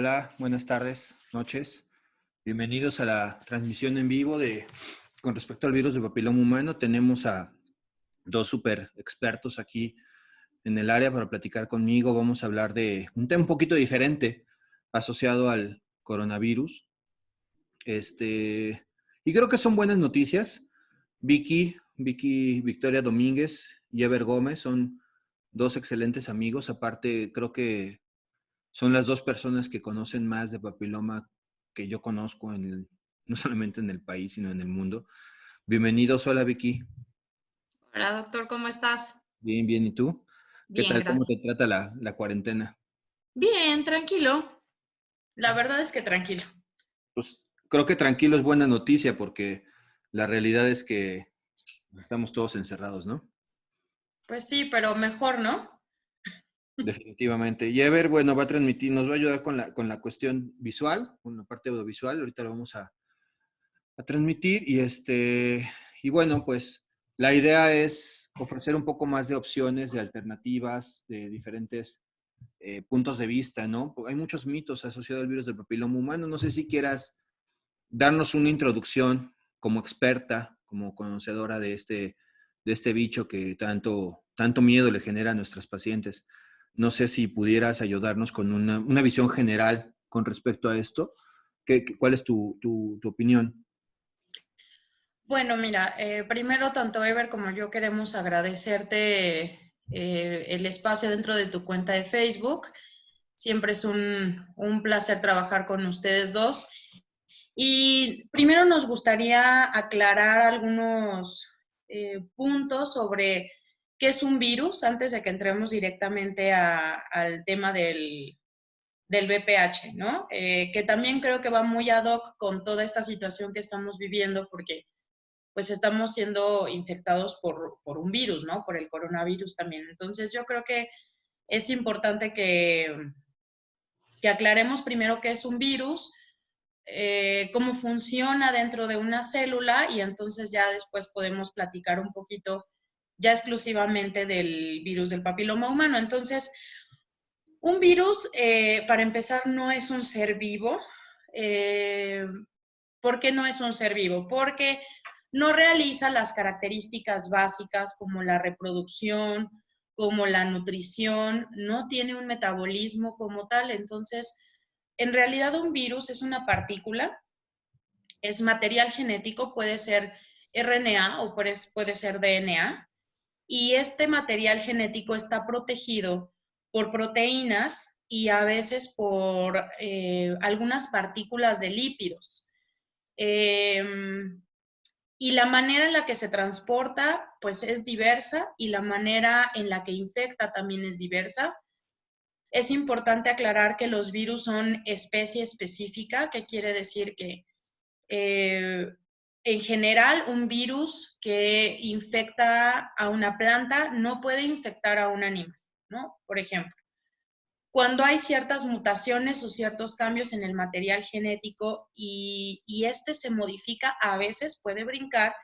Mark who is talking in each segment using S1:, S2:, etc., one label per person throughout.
S1: Hola, buenas tardes, noches. Bienvenidos a la transmisión en vivo con respecto al virus de papiloma humano. Tenemos a dos super expertos aquí en el área para platicar conmigo. Vamos a hablar de un tema un poquito diferente asociado al coronavirus. Y creo que son buenas noticias. Victoria Domínguez y Ever Gómez son dos excelentes amigos. Aparte, creo que son las dos personas que conocen más de papiloma que yo conozco, no solamente en el país, sino en el mundo. Bienvenidos, hola Vicky.
S2: Hola, doctor, ¿cómo estás?
S1: Bien, bien, ¿y tú? ¿Qué
S2: Bien,
S1: tal? ¿Cómo
S2: gracias.
S1: te trata la cuarentena?
S2: Bien, tranquilo. La verdad es que tranquilo.
S1: Pues creo que tranquilo es buena noticia porque la realidad es que estamos todos encerrados, ¿no?
S2: Pues sí, pero mejor, ¿no?
S1: Definitivamente. Y Ever, bueno, va a transmitir, nos va a ayudar con la cuestión visual, con la parte audiovisual. Ahorita lo vamos a transmitir y bueno, pues la idea es ofrecer un poco más de opciones, de alternativas, de diferentes puntos de vista, ¿no? Hay muchos mitos asociados al virus del papiloma humano. No sé si quieras darnos una introducción como experta, como conocedora de este bicho que tanto miedo le genera a nuestras pacientes. No sé si pudieras ayudarnos con una visión general con respecto a esto. ¿Cuál es tu opinión?
S2: Bueno, mira, primero tanto Ever como yo queremos agradecerte el espacio dentro de tu cuenta de Facebook. Siempre es un placer trabajar con ustedes dos. Y primero nos gustaría aclarar algunos puntos sobre qué es un virus antes de que entremos directamente al tema del VPH, ¿no? Que también creo que va muy ad hoc con toda esta situación que estamos viviendo porque pues estamos siendo infectados por un virus, ¿no? Por el coronavirus también. Entonces yo creo que es importante que aclaremos primero qué es un virus, cómo funciona dentro de una célula y entonces ya después podemos platicar un poquito ya exclusivamente del virus del papiloma humano. Entonces, un virus, para empezar, no es un ser vivo. Eh, ¿Por qué no es un ser vivo? Porque no realiza las características básicas como la reproducción, como la nutrición, no tiene un metabolismo como tal. Entonces, en realidad un virus es una partícula, es material genético, puede ser RNA o puede ser DNA, y este material genético está protegido por proteínas y a veces por algunas partículas de lípidos. Eh, y la manera en la que se transporta, pues es diversa y la manera en la que infecta también es diversa. Es importante aclarar que los virus son especie específica, que quiere decir que eh, en general, un virus que infecta a una planta no puede infectar a un animal, ¿no? Por ejemplo, cuando hay ciertas mutaciones o ciertos cambios en el material genético y este se modifica, a veces puede brincar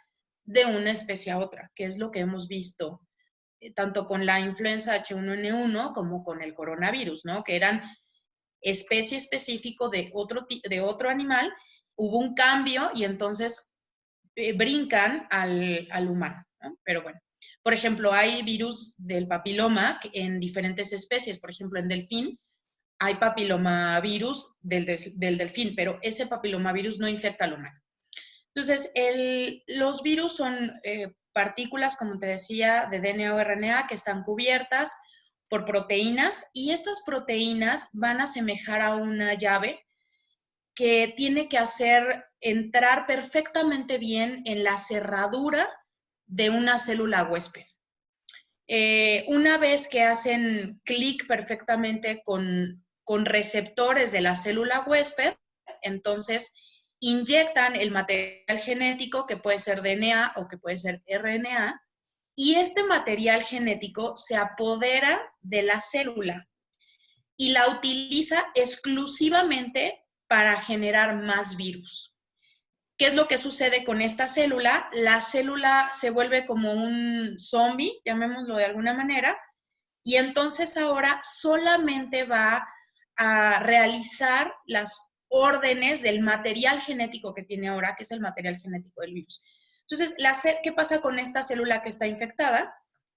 S2: de una especie a otra, que es lo que hemos visto tanto con la influenza H1N1 como con el coronavirus, ¿no? Que eran especie específico de otro animal, hubo un cambio y entonces brincan al humano, ¿no? Pero bueno, por ejemplo, hay virus del papiloma en diferentes especies, por ejemplo, en delfín hay papilomavirus del delfín, pero ese papilomavirus no infecta al humano. Entonces, los virus son partículas, como te decía, de DNA o RNA que están cubiertas por proteínas y estas proteínas van a asemejar a una llave que tiene que hacer entrar perfectamente bien en la cerradura de una célula huésped. Una vez que hacen clic perfectamente con receptores de la célula huésped, entonces inyectan el material genético, que puede ser DNA o que puede ser RNA, y este material genético se apodera de la célula y la utiliza exclusivamente para generar más virus. ¿Qué es lo que sucede con esta célula? La célula se vuelve como un zombie, llamémoslo de alguna manera, y entonces ahora solamente va a realizar las órdenes del material genético que tiene ahora, que es el material genético del virus. Entonces, ¿qué pasa con esta célula que está infectada?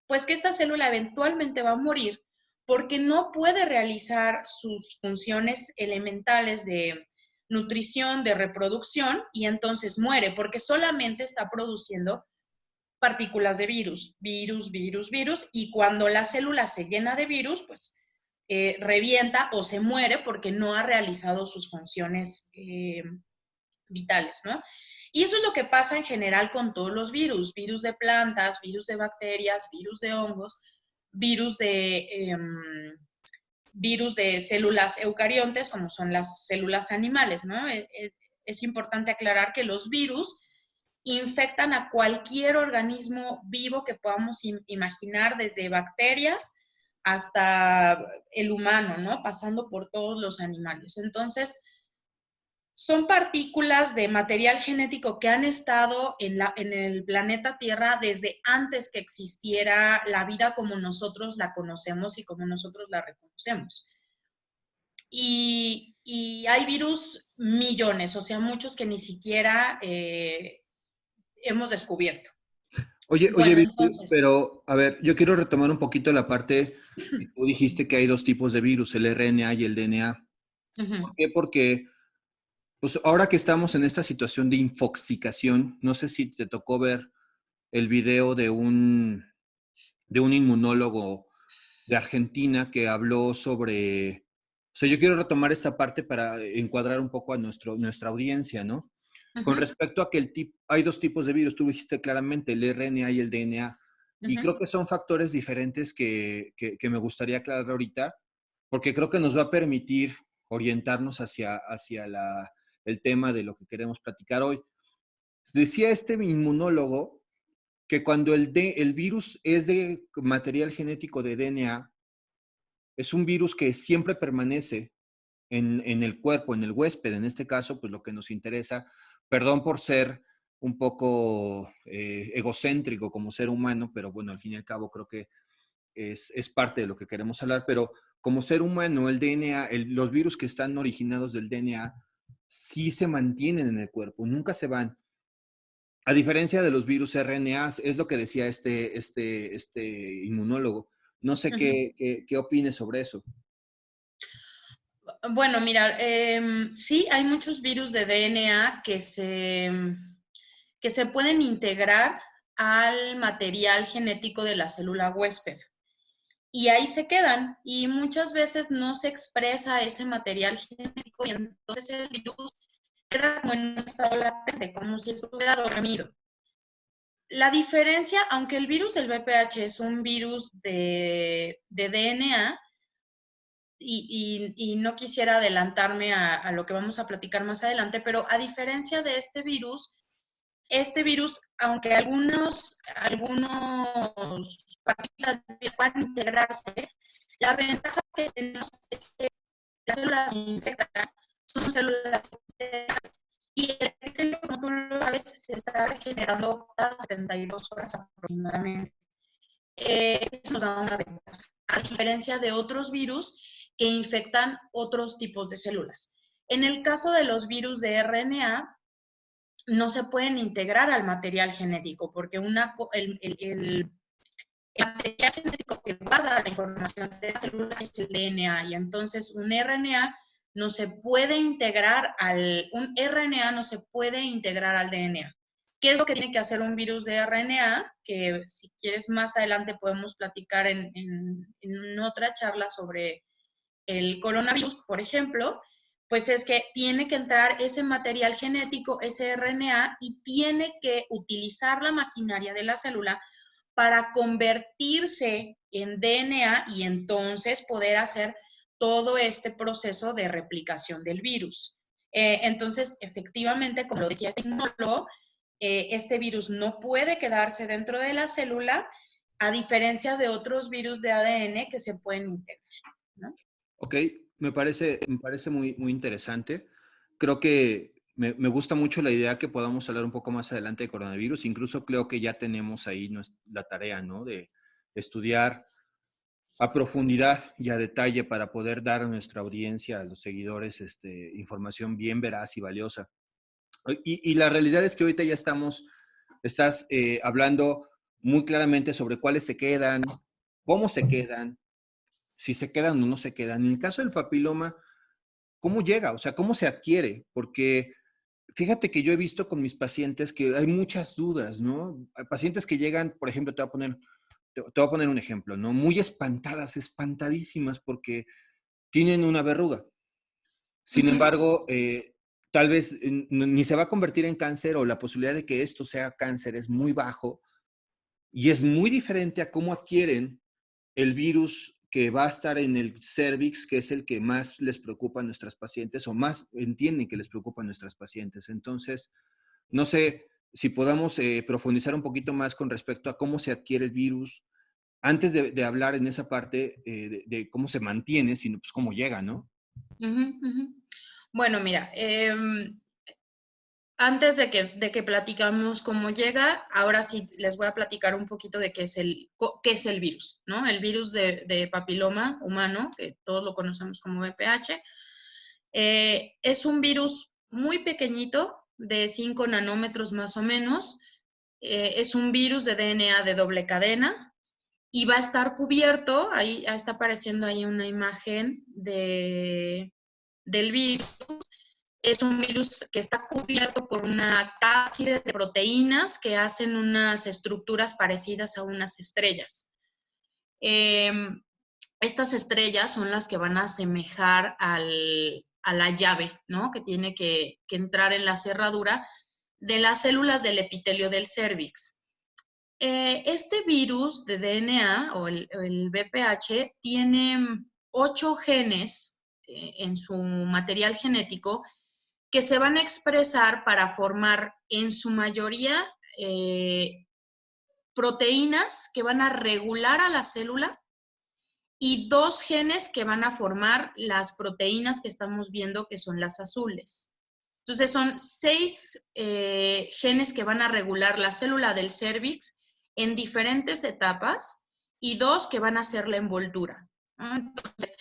S2: Pues que esta célula eventualmente va a morir porque no puede realizar sus funciones elementales de nutrición, de reproducción, y entonces muere porque solamente está produciendo partículas de virus, y cuando la célula se llena de virus, pues revienta o se muere porque no ha realizado sus funciones vitales, ¿no? Y eso es lo que pasa en general con todos los virus, virus de plantas, virus de bacterias, virus de hongos, virus de, virus de células eucariontes, como son las células animales, ¿no? Es importante aclarar que los virus infectan a cualquier organismo vivo que podamos imaginar, desde bacterias hasta el humano, ¿no? Pasando por todos los animales. Entonces, son partículas de material genético que han estado en el planeta Tierra desde antes que existiera la vida como nosotros la conocemos y como nosotros la reconocemos. Y hay virus millones, o sea, muchos que ni siquiera hemos descubierto.
S1: Oye,
S2: Bueno,
S1: Vicky,
S2: entonces.
S1: pero a ver, yo quiero retomar un poquito la parte que tú dijiste que hay dos tipos de virus, el RNA y el DNA. ¿Por qué? Porque pues ahora que estamos en esta situación de infoxicación, no sé si te tocó ver el video de un inmunólogo de Argentina que habló sobre, o sea, yo quiero retomar esta parte para encuadrar un poco a nuestra audiencia, ¿no? Con respecto a que hay dos tipos de virus, tú dijiste claramente el RNA y el DNA, y creo que son factores diferentes que me gustaría aclarar ahorita, porque creo que nos va a permitir orientarnos hacia el tema de lo que queremos platicar hoy. Decía este inmunólogo que cuando el virus es de material genético de DNA, es un virus que siempre permanece en el cuerpo, en el huésped, en este caso, pues lo que nos interesa, perdón por ser un poco egocéntrico como ser humano, pero bueno, al fin y al cabo creo que es parte de lo que queremos hablar, pero como ser humano, el DNA, los virus que están originados del DNA, sí se mantienen en el cuerpo, nunca se van. A diferencia de los virus RNA, es lo que decía este inmunólogo. No sé qué opines sobre eso.
S2: Bueno, mira, sí hay muchos virus de DNA que se pueden integrar al material genético de la célula huésped. Y ahí se quedan. Y muchas veces no se expresa ese material genético y entonces el virus queda como en un estado latente, como si estuviera dormido. La diferencia, aunque el virus del VPH es un virus de DNA, y no quisiera adelantarme a lo que vamos a platicar más adelante, pero a diferencia de este virus, aunque algunos partículas puedan integrarse, la ventaja que tenemos es que las células que infectan son células y el epitelio, como tú lo sabes, se está regenerando cada 72 horas aproximadamente. Eso nos da una ventaja, a diferencia de otros virus que infectan otros tipos de células. En el caso de los virus de RNA, no se pueden integrar al material genético, porque el material genético que guarda la información de la célula es el DNA, y entonces un RNA no se puede integrar al DNA. ¿Qué es lo que tiene que hacer un virus de RNA? Que si quieres más adelante podemos platicar en otra charla sobre el coronavirus, por ejemplo, pues es que tiene que entrar ese material genético, ese RNA, y tiene que utilizar la maquinaria de la célula para convertirse en DNA y entonces poder hacer todo este proceso de replicación del virus. Entonces, efectivamente, como lo decía este inmunólogo, este virus no puede quedarse dentro de la célula, a diferencia de otros virus de ADN que se pueden integrar, ¿no?
S1: Ok, me parece muy interesante. Creo que me gusta mucho la idea que podamos hablar un poco más adelante de coronavirus. Incluso creo que ya tenemos ahí la tarea, ¿no? De estudiar a profundidad y a detalle para poder dar a nuestra audiencia, a los seguidores, información bien veraz y valiosa. Y la realidad es que ahorita ya estás hablando muy claramente sobre cuáles se quedan, cómo se quedan, si se quedan o no se quedan. En el caso del papiloma, ¿cómo llega? O sea, ¿cómo se adquiere? Porque fíjate que yo he visto con mis pacientes que hay muchas dudas, ¿no? Hay pacientes que llegan, por ejemplo, te voy a poner un ejemplo, ¿no? Muy espantadas, espantadísimas porque tienen una verruga. Sin
S2: Ujú,
S1: embargo, tal vez ni se va a convertir en cáncer o la posibilidad de que esto sea cáncer es muy bajo y es muy diferente a cómo adquieren el virus que va a estar en el cervix, que es el que más les preocupa a nuestras pacientes o más entienden que les preocupa a nuestras pacientes. Entonces, no sé si podamos profundizar un poquito más con respecto a cómo se adquiere el virus, antes de hablar en esa parte de cómo se mantiene, sino pues cómo llega, ¿no?
S2: ujú, ujú. Bueno, mira, antes de que platicamos cómo llega, ahora sí les voy a platicar un poquito de qué es el virus, ¿no? El virus de papiloma humano, que todos lo conocemos como VPH, es un virus muy pequeñito, de 5 nanómetros más o menos. Es un virus de DNA de doble cadena y va a estar cubierto, ahí está apareciendo ahí una imagen del virus. Es un virus que está cubierto por una cápside de proteínas que hacen unas estructuras parecidas a unas estrellas. Eh, Estas estrellas son las que van a asemejar a la llave, ¿no? Que tiene que entrar en la cerradura de las células del epitelio del cérvix. Este virus de DNA o el VPH tiene 8 genes en su material genético que se van a expresar para formar en su mayoría proteínas que van a regular a la célula y 2 genes que van a formar las proteínas que estamos viendo que son las azules. Entonces son 6 genes que van a regular la célula del cérvix en diferentes etapas y 2 que van a hacer la envoltura. Entonces,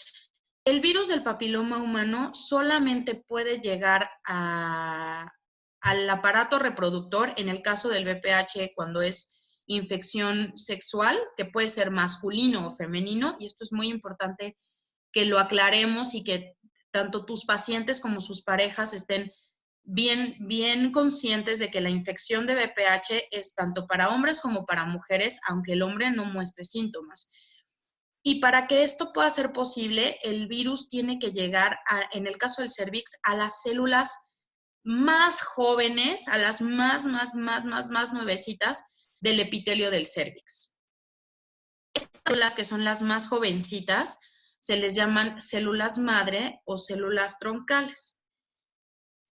S2: el virus del papiloma humano solamente puede llegar al aparato reproductor en el caso del VPH cuando es infección sexual, que puede ser masculino o femenino, y esto es muy importante que lo aclaremos y que tanto tus pacientes como sus parejas estén bien conscientes de que la infección de VPH es tanto para hombres como para mujeres, aunque el hombre no muestre síntomas. Y para que esto pueda ser posible, el virus tiene que llegar, en el caso del cervix, a las células más jóvenes, a las más nuevecitas del epitelio del cervix. Estas células que son las más jovencitas se les llaman células madre o células troncales.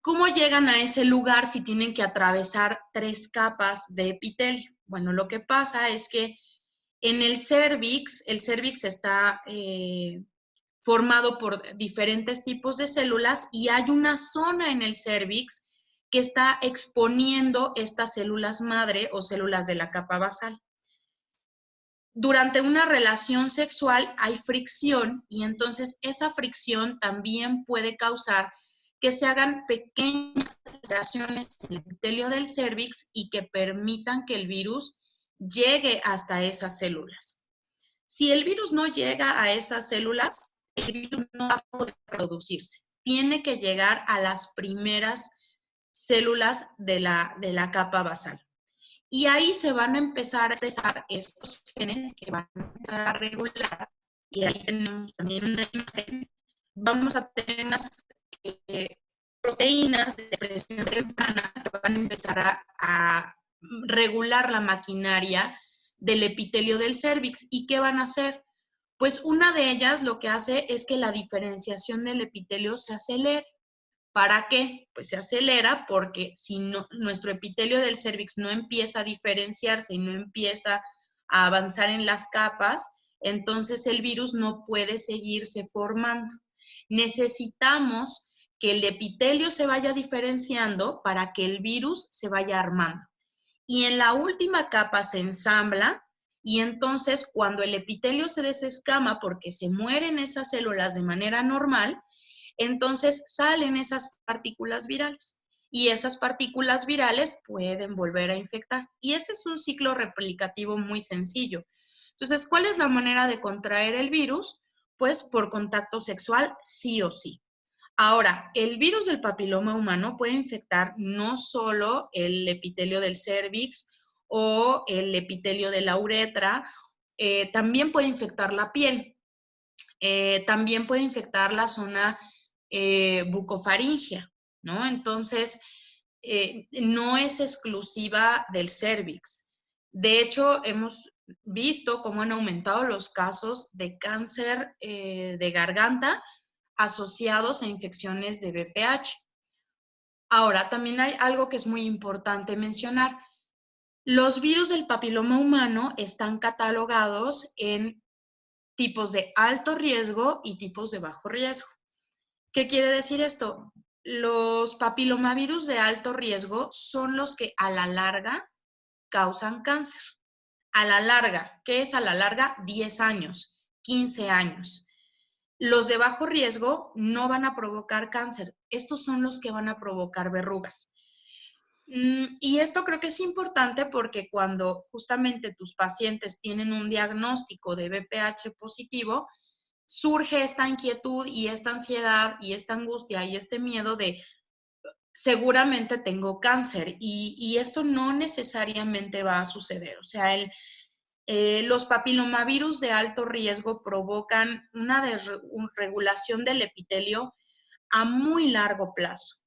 S2: ¿Cómo llegan a ese lugar si tienen que atravesar 3 capas de epitelio? Bueno, lo que pasa es que en el cervix está formado por diferentes tipos de células y hay una zona en el cervix que está exponiendo estas células madre o células de la capa basal. Durante una relación sexual hay fricción y entonces esa fricción también puede causar que se hagan pequeñas alteraciones en el epitelio del cérvix y que permitan que el virus llegue hasta esas células. Si el virus no llega a esas células, el virus no va a poder producirse. Tiene que llegar a las primeras células de la capa basal. Y ahí se van a empezar a expresar estos genes que van a empezar a regular. Y ahí tenemos también una imagen. Vamos a tener unas proteínas de expresión temprana que van a empezar a regular la maquinaria del epitelio del cérvix. ¿Y qué van a hacer? Pues una de ellas lo que hace es que la diferenciación del epitelio se acelere. ¿Para qué? Pues se acelera porque si no, nuestro epitelio del cérvix no empieza a diferenciarse y no empieza a avanzar en las capas, entonces el virus no puede seguirse formando. Necesitamos que el epitelio se vaya diferenciando para que el virus se vaya armando. Y en la última capa se ensambla Y entonces, cuando el epitelio se desescama porque se mueren esas células de manera normal, entonces salen esas partículas virales. Y esas partículas virales pueden volver a infectar. Y ese es un ciclo replicativo muy sencillo. Entonces, ¿cuál es la manera de contraer el virus? Pues por contacto sexual, sí o sí. Ahora, el virus del papiloma humano puede infectar no solo el epitelio del cérvix o el epitelio de la uretra, también puede infectar la piel, también puede infectar la zona bucofaringea, ¿no? Entonces, no es exclusiva del cérvix. De hecho, hemos visto cómo han aumentado los casos de cáncer de garganta asociados a infecciones de VPH. Ahora, también hay algo que es muy importante mencionar. Los virus del papiloma humano están catalogados en tipos de alto riesgo y tipos de bajo riesgo. ¿Qué quiere decir esto? Los papilomavirus de alto riesgo son los que a la larga causan cáncer. A la larga, ¿qué es a la larga? 10 años, 15 años. Los de bajo riesgo no van a provocar cáncer. Estos son los que van a provocar verrugas. Y esto creo que es importante porque cuando justamente tus pacientes tienen un diagnóstico de VPH positivo, surge esta inquietud y esta ansiedad y esta angustia y este miedo de seguramente tengo cáncer y esto no necesariamente va a suceder. O sea, los papilomavirus de alto riesgo provocan una desregulación del epitelio a muy largo plazo.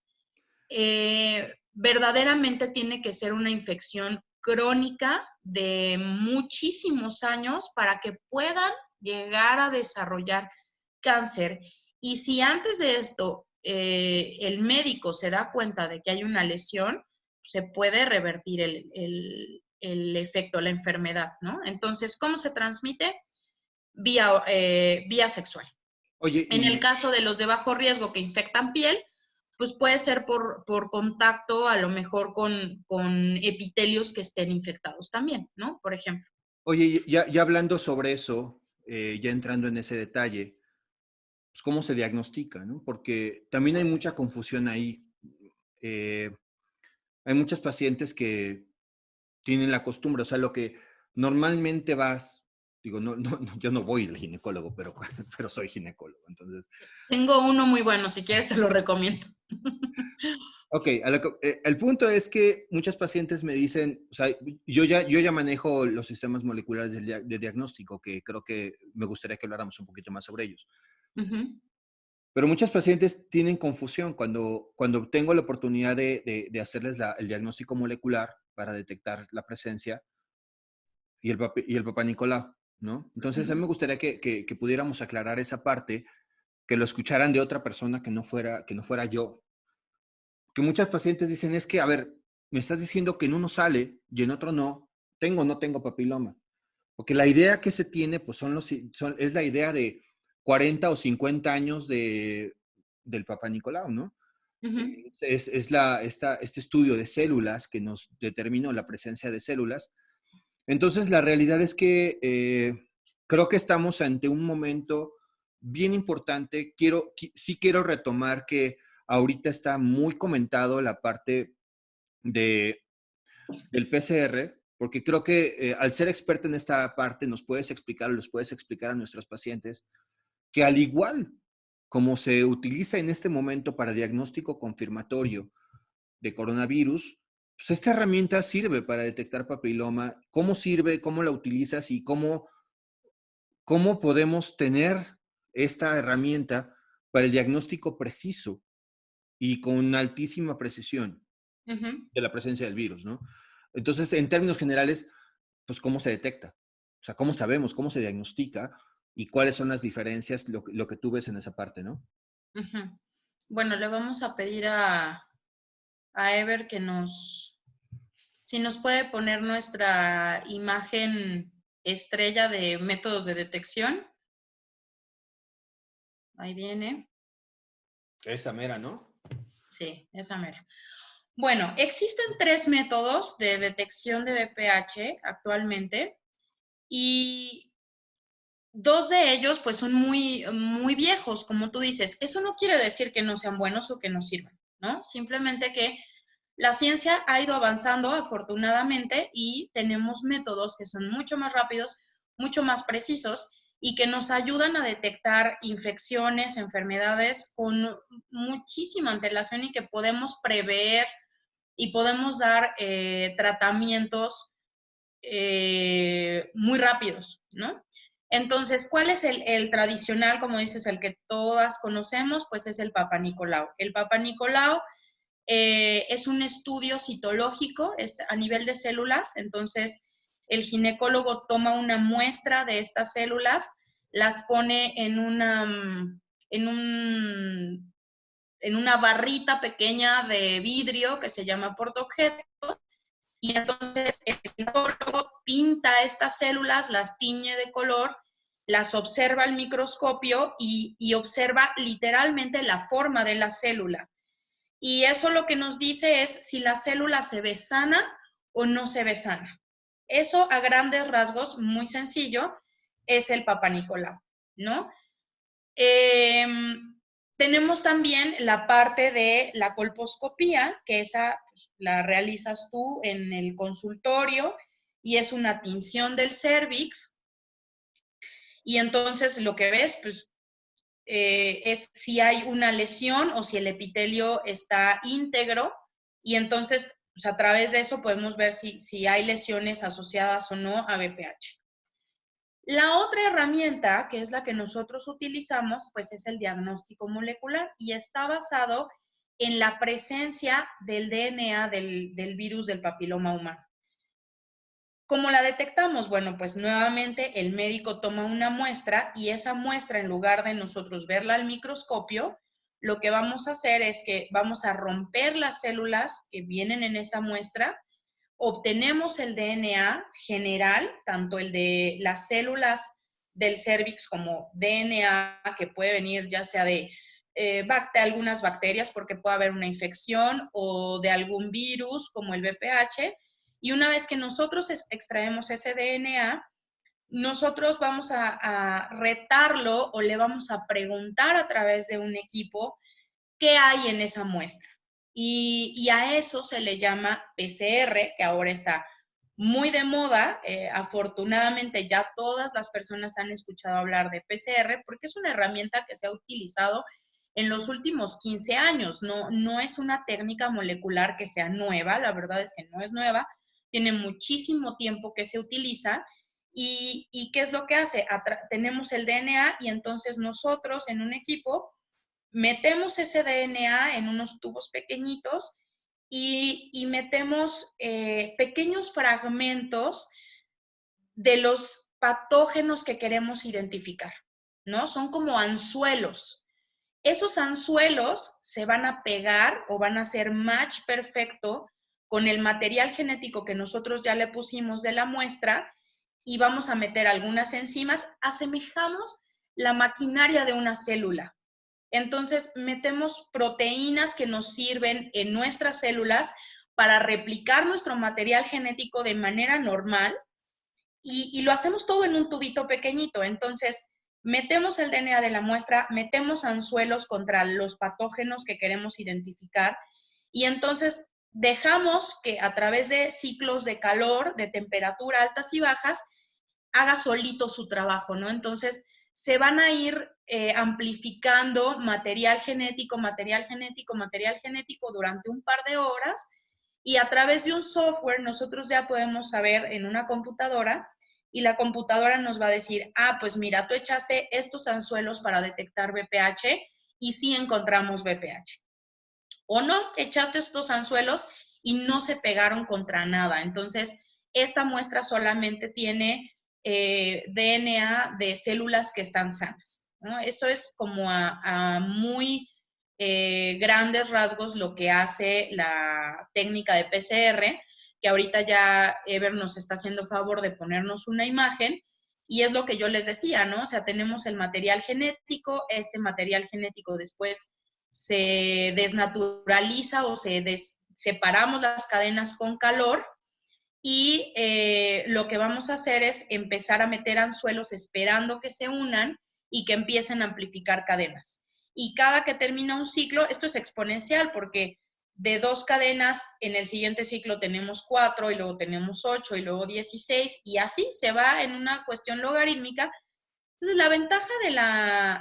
S2: Verdaderamente tiene que ser una infección crónica de muchísimos años para que puedan llegar a desarrollar cáncer. Y si antes de esto el médico se da cuenta de que hay una lesión, se puede revertir el efecto, la enfermedad, ¿no? Entonces, ¿cómo se transmite? Vía sexual.
S1: Oye,
S2: En el
S1: y
S2: caso de los de bajo riesgo que infectan piel, pues puede ser por contacto, a lo mejor con epitelios que estén infectados también, ¿no? Por ejemplo.
S1: oye, ya hablando sobre eso, ya entrando en ese detalle, pues cómo se diagnostica, ¿no? Porque también hay mucha confusión ahí. Eh, Hay muchos pacientes que tienen la costumbre, o sea, lo que normalmente vas, digo, yo no voy al ginecólogo, pero, pero soy ginecólogo, entonces,
S2: Tengo uno muy bueno, si quieres te lo recomiendo.
S1: ok, el punto es que muchos pacientes me dicen, o sea, yo ya manejo los sistemas moleculares de diagnóstico, que creo que me gustaría que habláramos un poquito más sobre ellos.
S2: Ujú,
S1: Pero muchos pacientes tienen confusión cuando tengo la oportunidad de hacerles el diagnóstico molecular para detectar la presencia y el Papá Nicolau, ¿no? Entonces, a mí
S2: ujú.
S1: me gustaría que pudiéramos aclarar esa parte, que lo escucharan de otra persona que no fuera yo. Que muchas pacientes dicen, es que, a ver, me estás diciendo que en uno sale y en otro no, tengo o no tengo papiloma. Porque la idea que se tiene, pues es la idea de 40 o 50 años del Papá Nicolau, ¿no?
S2: Ujú,
S1: Este estudio de células que nos determinó la presencia de células. Entonces, la realidad es que creo que estamos ante un momento bien importante. Sí quiero retomar que ahorita está muy comentado la parte de, del PCR, porque creo que al ser experta en esta parte nos puedes explicar o les puedes explicar a nuestros pacientes que al igual como se utiliza en este momento para diagnóstico confirmatorio de coronavirus, pues esta herramienta sirve para detectar papiloma. ¿Cómo sirve? ¿Cómo la utilizas? ¿Y cómo podemos tener esta herramienta para el diagnóstico preciso y con altísima precisión
S2: ujú.
S1: de la presencia del virus, ¿no? Entonces, en términos generales, pues, ¿cómo se detecta? O sea, ¿cómo sabemos? ¿Cómo se diagnostica? ¿Y cuáles son las diferencias? Lo que tú ves en esa parte, ¿no?
S2: Ujú. Bueno, le vamos a pedir a Ever que si nos puede poner nuestra imagen estrella de métodos de detección. Ahí viene.
S1: Esa mera, ¿no?
S2: Sí, esa mera. Bueno, existen 3 métodos de detección de VPH actualmente. y dos de ellos pues son muy, muy viejos, como tú dices. Eso no quiere decir que no sean buenos o que no sirvan, ¿no? Simplemente que la ciencia ha ido avanzando afortunadamente y tenemos métodos que son mucho más rápidos, mucho más precisos y que nos ayudan a detectar infecciones, enfermedades con muchísima antelación y que podemos prever y podemos dar tratamientos muy rápidos, ¿no? Entonces, ¿cuál es el tradicional, como dices, el que todas conocemos? Pues es el Papa Nicolau. El Papa Nicolau es un estudio citológico, es a nivel de células, entonces el ginecólogo toma una muestra de estas células, las pone en un, en una barrita pequeña de vidrio que se llama portaobjetos, y entonces el ginecólogo pinta estas células, las tiñe de color, las observa al microscopio y observa literalmente la forma de la célula. Y eso lo que nos dice es si la célula se ve sana o no se ve sana. Eso a grandes rasgos, muy sencillo, es el Papa Nicolau, ¿no? Tenemos también la parte de la colposcopía, que esa pues, la realizas tú en el consultorio y es una tinción del cérvix. Y entonces lo que ves, pues, es si hay una lesión o si el epitelio está íntegro y entonces pues, a través de eso podemos ver si hay lesiones asociadas o no a BPH. La otra herramienta, que es la que nosotros utilizamos, pues es el diagnóstico molecular y está basado en la presencia del DNA del virus del papiloma humano. ¿Cómo la detectamos? Bueno, pues nuevamente el médico toma una muestra y esa muestra, en lugar de nosotros verla al microscopio, lo que vamos a hacer es que vamos a romper las células que vienen en esa muestra, obtenemos el DNA general, tanto el de las células del cérvix como DNA que puede venir ya sea de algunas bacterias porque puede haber una infección o de algún virus como el VPH. Y una vez que nosotros extraemos ese DNA, nosotros vamos a retarlo o le vamos a preguntar a través de un equipo qué hay en esa muestra. Y a eso se le llama PCR, que ahora está muy de moda. Afortunadamente ya todas las personas han escuchado hablar de PCR porque es una herramienta que se ha utilizado en los últimos 15 años. No es una técnica molecular que sea nueva, la verdad es que no es nueva, tiene muchísimo tiempo que se utiliza. ¿Y qué es lo que hace? Tenemos el DNA y entonces nosotros en un equipo metemos ese DNA en unos tubos pequeñitos y metemos pequeños fragmentos de los patógenos que queremos identificar, ¿no? Son como anzuelos. Esos anzuelos se van a pegar o van a hacer match perfecto con el material genético que nosotros ya le pusimos de la muestra y vamos a meter algunas enzimas, asemejamos la maquinaria de una célula. Entonces, metemos proteínas que nos sirven en nuestras células para replicar nuestro material genético de manera normal y lo hacemos todo en un tubito pequeñito. Entonces, metemos el DNA de la muestra, metemos anzuelos contra los patógenos que queremos identificar y entonces dejamos que a través de ciclos de calor, de temperatura altas y bajas, haga solito su trabajo, ¿no? Entonces, se van a ir amplificando material genético, material genético, material genético durante un par de horas y a través de un software nosotros ya podemos saber en una computadora y la computadora nos va a decir, ah, pues mira, tú echaste estos anzuelos para detectar VPH y sí encontramos VPH. O no, echaste estos anzuelos y no se pegaron contra nada. Entonces, esta muestra solamente tiene DNA de células que están sanas, ¿no? Eso es como a muy grandes rasgos lo que hace la técnica de PCR, que ahorita ya Ever nos está haciendo favor de ponernos una imagen, y es lo que yo les decía, ¿no? O sea, tenemos el material genético, este material genético después se desnaturaliza o separamos las cadenas con calor y lo que vamos a hacer es empezar a meter anzuelos esperando que se unan y que empiecen a amplificar cadenas. Y cada que termina un ciclo, esto es exponencial porque de 2 cadenas, en el siguiente ciclo tenemos 4 y luego tenemos 8 y luego 16 y así se va en una cuestión logarítmica. Entonces, la ventaja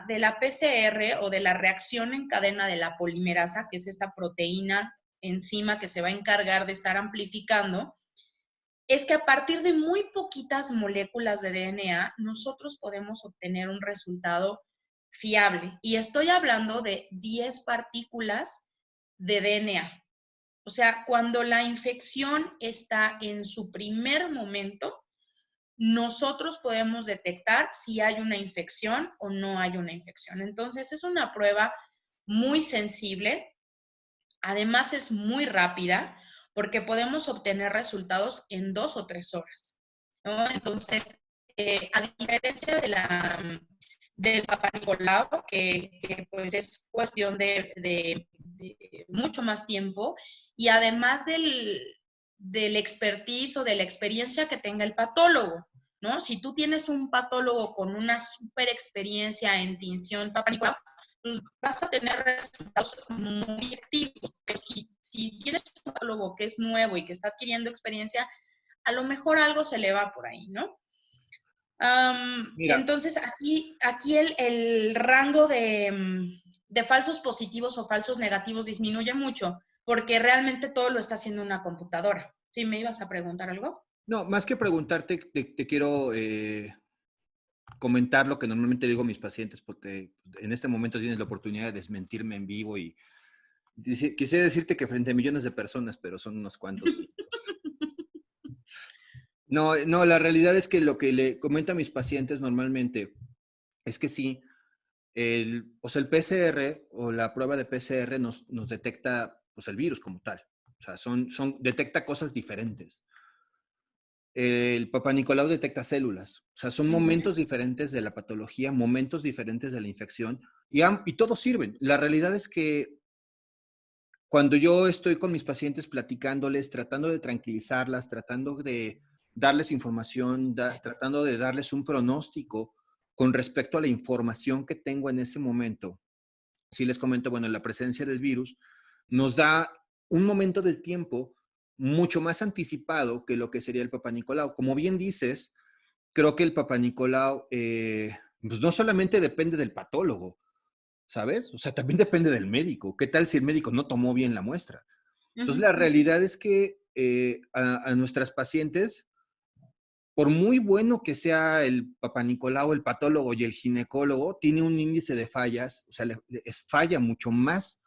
S2: de la PCR o de la reacción en cadena de la polimerasa, que es esta proteína enzima que se va a encargar de estar amplificando, es que a partir de muy poquitas moléculas de DNA, nosotros podemos obtener un resultado fiable. Y estoy hablando de 10 partículas de DNA. O sea, cuando la infección está en su primer momento, nosotros podemos detectar si hay una infección o no hay una infección. Entonces, es una prueba muy sensible, además es muy rápida, porque podemos obtener resultados en 2 o 3 horas, ¿no? Entonces, a diferencia del Papa Nicolau, que pues es cuestión de mucho más tiempo, y además del expertise o de la experiencia que tenga el patólogo, ¿no? Si tú tienes un patólogo con una súper experiencia en tinción Papa Nicolau, pues vas a tener resultados muy efectivos. Pero si tienes un patólogo que es nuevo y que está adquiriendo experiencia, a lo mejor algo se le va por ahí, ¿no?
S1: Mira,
S2: Entonces, aquí el rango de falsos positivos o falsos negativos disminuye mucho, porque realmente todo lo está haciendo una computadora. ¿Sí me ibas a preguntar algo?
S1: no, más que preguntarte, te quiero comentar lo que normalmente digo a mis pacientes, porque en este momento tienes la oportunidad de desmentirme en vivo y quisiera decirte que frente a millones de personas, pero son unos cuantos. No, no, la realidad es que lo que le comento a mis pacientes normalmente es que sí, o sea, el PCR o la prueba de PCR nos detecta pues, el virus como tal. O sea, detecta cosas diferentes. El Papa Nicolau detecta células. O sea, son momentos diferentes de la patología, momentos diferentes de la infección y todos sirven. La realidad es que cuando yo estoy con mis pacientes platicándoles, tratando de tranquilizarlas, tratando de darles información, tratando de darles un pronóstico con respecto a la información que tengo en ese momento, sí les comento, bueno, la presencia del virus nos da un momento del tiempo mucho más anticipado que lo que sería el Papa Nicolau. Como bien dices, creo que el Papa Nicolau pues no solamente depende del patólogo, ¿sabes? O sea, también depende del médico. ¿Qué tal si el médico no tomó bien la muestra? Entonces, la realidad es que a nuestras pacientes, por muy bueno que sea el Papa Nicolau, el patólogo y el ginecólogo, tiene un índice de fallas, o sea, falla mucho más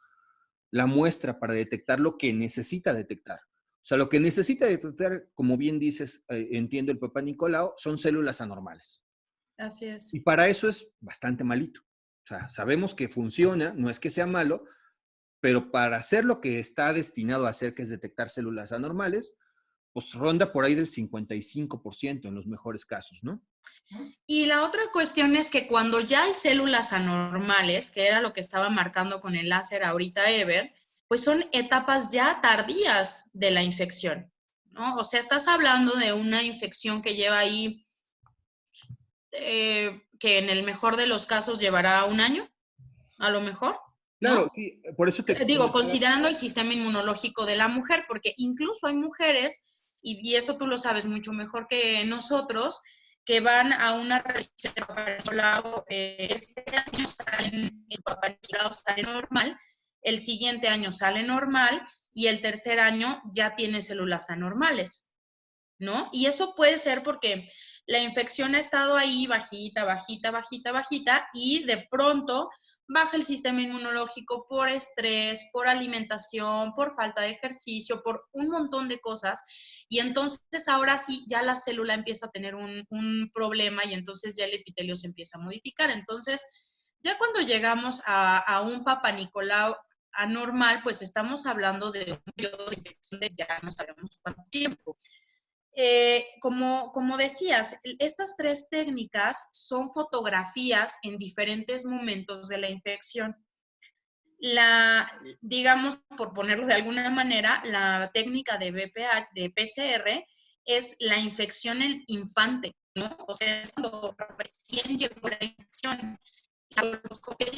S1: la muestra para detectar lo que necesita detectar. O sea, lo que necesita detectar, como bien dices, entiendo el Papa Nicolau, son células anormales.
S2: Así es.
S1: Y para eso es bastante malito. O sea, sabemos que funciona, no es que sea malo, pero para hacer lo que está destinado a hacer, que es detectar células anormales, pues ronda por ahí del 55% en los mejores casos, ¿no?
S2: Y la otra cuestión es que cuando ya hay células anormales, que era lo que estaba marcando con el láser ahorita Ever, pues son etapas ya tardías de la infección, ¿no? O sea, estás hablando de una infección que lleva ahí, que en el mejor de los casos llevará un año, a lo mejor,
S1: Claro,
S2: ¿no?
S1: sí, por eso te
S2: Digo,
S1: comentaba.
S2: considerando el sistema inmunológico de la mujer, porque incluso hay mujeres, y eso tú lo sabes mucho mejor que nosotros, que van a una revisión de Papá Nicolau, este año el Papá Nicolau sale normal, el siguiente año sale normal, y el tercer año ya tiene células anormales, ¿no? Y eso puede ser porque la infección ha estado ahí bajita, bajita, bajita, bajita, y de pronto baja el sistema inmunológico por estrés, por alimentación, por falta de ejercicio, por un montón de cosas. Y entonces ahora sí, ya la célula empieza a tener un problema y entonces ya el epitelio se empieza a modificar. Entonces, ya cuando llegamos a un Papa Nicolau anormal, pues estamos hablando de un periodo de infección de ya no sabemos cuánto tiempo. Como decías, estas 3 técnicas son fotografías en diferentes momentos de la infección. Digamos, por ponerlo de alguna manera, la técnica de BPH, de PCR, es la infección en infante, ¿no? O sea, es cuando recién llegó la infección. La colposcopia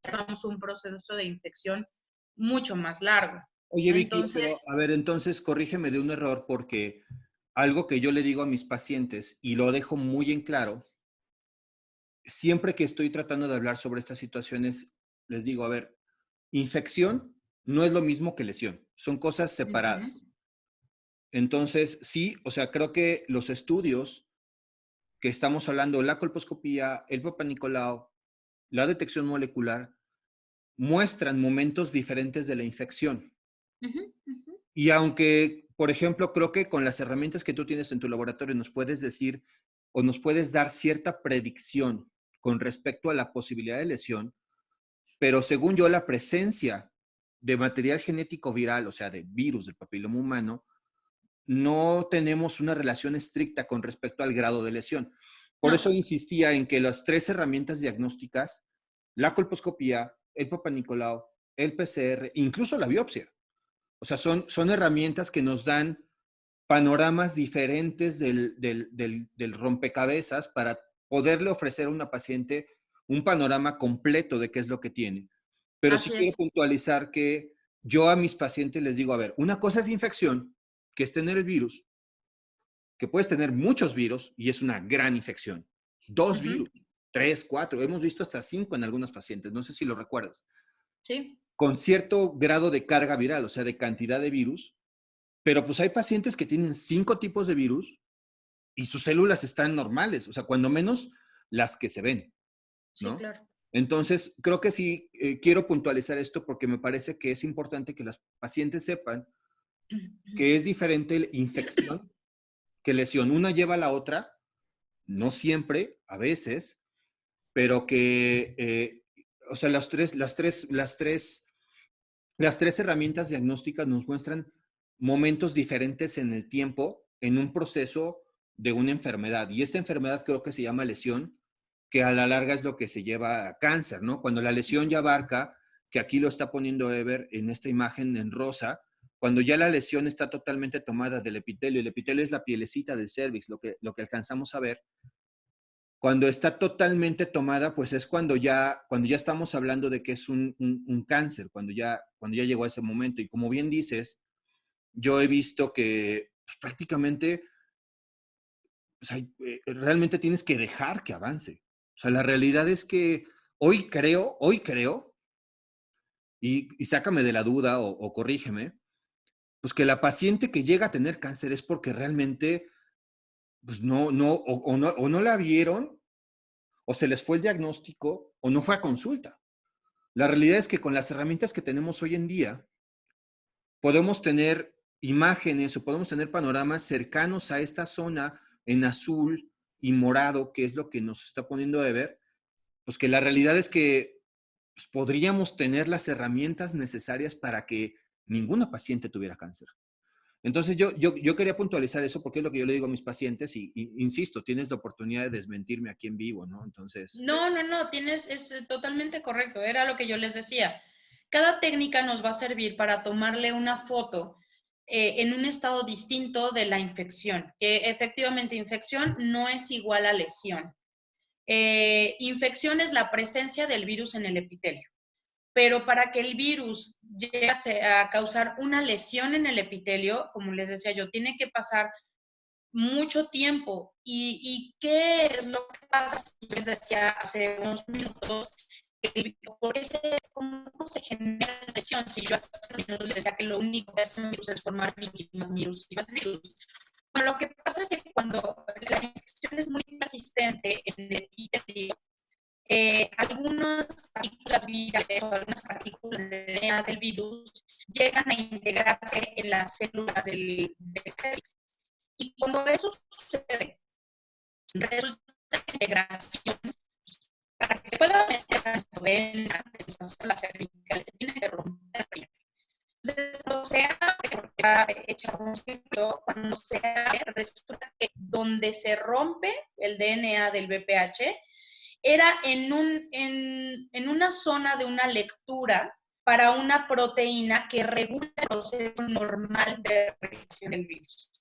S2: llevamos un proceso de infección mucho más largo.
S1: Oye, Vicky, pero
S2: Entonces,
S1: a ver, entonces corrígeme de un error porque algo que yo le digo a mis pacientes y lo dejo muy en claro, siempre que estoy tratando de hablar sobre estas situaciones, les digo, a ver, infección no es lo mismo que lesión, son cosas separadas. Entonces, sí, o sea, creo que los estudios que estamos hablando, la colposcopía, el Papa Nicolau, la detección molecular, muestran momentos diferentes de la infección. Y aunque, por ejemplo, creo que con las herramientas que tú tienes en tu laboratorio nos puedes decir o nos puedes dar cierta predicción con respecto a la posibilidad de lesión, pero según yo la presencia de material genético viral, o sea, de virus del papiloma humano, no tenemos una relación estricta con respecto al grado de lesión. Por eso
S2: no,
S1: insistía en que las tres herramientas diagnósticas, la colposcopía, el Papa Nicolau, el PCR, incluso la biopsia, o sea, son herramientas que nos dan panoramas diferentes del rompecabezas para poderle ofrecer a una paciente un panorama completo de qué es lo que tiene. Pero sí
S2: así
S1: quiero
S2: es,
S1: puntualizar que yo a mis pacientes les digo, a ver, una cosa es infección, que es tener el virus, que puedes tener muchos virus y es una gran infección. Dos virus, tres, cuatro, hemos visto hasta cinco en algunos pacientes, no sé si lo recuerdas,
S2: sí,
S1: con cierto grado de carga viral, o sea, de cantidad de virus, pero pues hay pacientes que tienen 5 tipos de virus y sus células están normales, o sea, cuando menos las que se ven,
S2: sí,
S1: ¿no?
S2: claro.
S1: Entonces, creo que sí, quiero puntualizar esto porque me parece que es importante que las pacientes sepan que es diferente infección que lesión. Una lleva a la otra, no siempre, a veces, pero que, o sea, las tres herramientas diagnósticas nos muestran momentos diferentes en el tiempo en un proceso de una enfermedad. Y esta enfermedad creo que se llama lesión, que a la larga es lo que se lleva a cáncer, ¿no? Cuando la lesión ya abarca, que aquí lo está poniendo Ever en esta imagen en rosa, cuando ya la lesión está totalmente tomada del epitelio, el epitelio es la pielecita del cervix, lo que alcanzamos a ver, cuando está totalmente tomada, pues es cuando ya estamos hablando de que es un cáncer, cuando ya llegó a ese momento. Y como bien dices, yo he visto que pues, prácticamente pues, realmente tienes que dejar que avance. O sea, la realidad es que hoy creo, y sácame de la duda o corrígeme, pues que la paciente que llega a tener cáncer es porque realmente, pues no la vieron, o se les fue el diagnóstico, o no fue a consulta. La realidad es que con las herramientas que tenemos hoy en día, podemos tener imágenes o podemos tener panoramas cercanos a esta zona en azul y morado, que es lo que nos está poniendo de ver, pues que la realidad es que pues, podríamos tener las herramientas necesarias para que ninguna paciente tuviera cáncer. Entonces yo quería puntualizar eso porque es lo que yo le digo a mis pacientes y insisto, tienes la oportunidad de desmentirme aquí en vivo, ¿no? Entonces,
S2: No, no, no, es totalmente correcto, era lo que yo les decía. Cada técnica nos va a servir para tomarle una foto en un estado distinto de la infección, que efectivamente infección no es igual a lesión. Infección es la presencia del virus en el epitelio, pero para que el virus llegue a causar una lesión en el epitelio, como les decía yo, tiene que pasar mucho tiempo. ¿Y qué es lo que pasa? Les decía hace unos minutos, ¿cómo se genera la lesión? Si yo hace unos minutos les decía que lo único que hace un virus es formar virus y más virus. Bueno, lo que pasa es que cuando la infección es muy persistente en el epitelio, algunas partículas virales o algunas partículas de DNA del virus llegan a integrarse en las células del cervix. Y cuando eso sucede, resulta la integración, para que se pueda meter a nuestro DNA, de nuestras células cervicales, se tiene que romper primero. Entonces, cuando se abre, porque está hecho un ciclo, cuando se abre, resulta que donde se rompe el DNA del VPH era en una zona de una lectura para una proteína que regula el proceso normal de reacción del virus.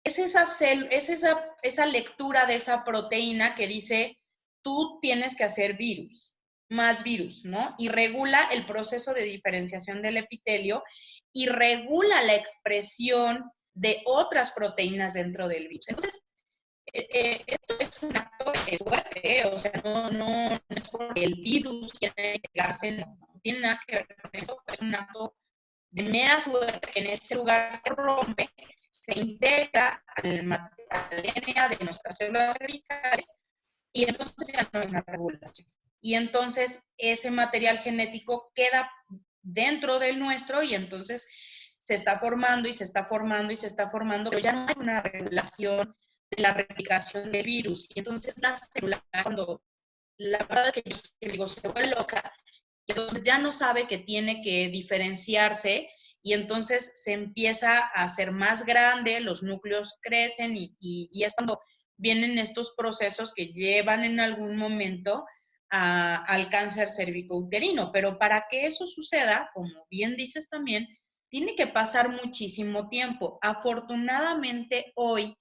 S2: es esa lectura de esa proteína que dice, tú tienes que hacer virus, más virus, ¿no? Y regula el proceso de diferenciación del epitelio y regula la expresión de otras proteínas dentro del virus. Entonces, esto es un acto de suerte, o sea, no es porque el virus tiene que pegarse, no tiene nada que ver con eso, es un acto de mera suerte que en ese lugar se rompe, se integra al DNA de nuestras células cervicales y entonces ya no hay una regulación. Y entonces ese material genético queda dentro del nuestro y entonces se está formando y se está formando y se está formando, pero ya no hay una regulación de la replicación del virus. Y entonces la célula, cuando la verdad es que yo digo, se vuelve loca, y entonces ya no sabe que tiene que diferenciarse y entonces se empieza a hacer más grande, los núcleos crecen y es cuando vienen estos procesos que llevan en algún momento al cáncer cervicouterino. Pero para que eso suceda, como bien dices también, tiene que pasar muchísimo tiempo. Afortunadamente hoy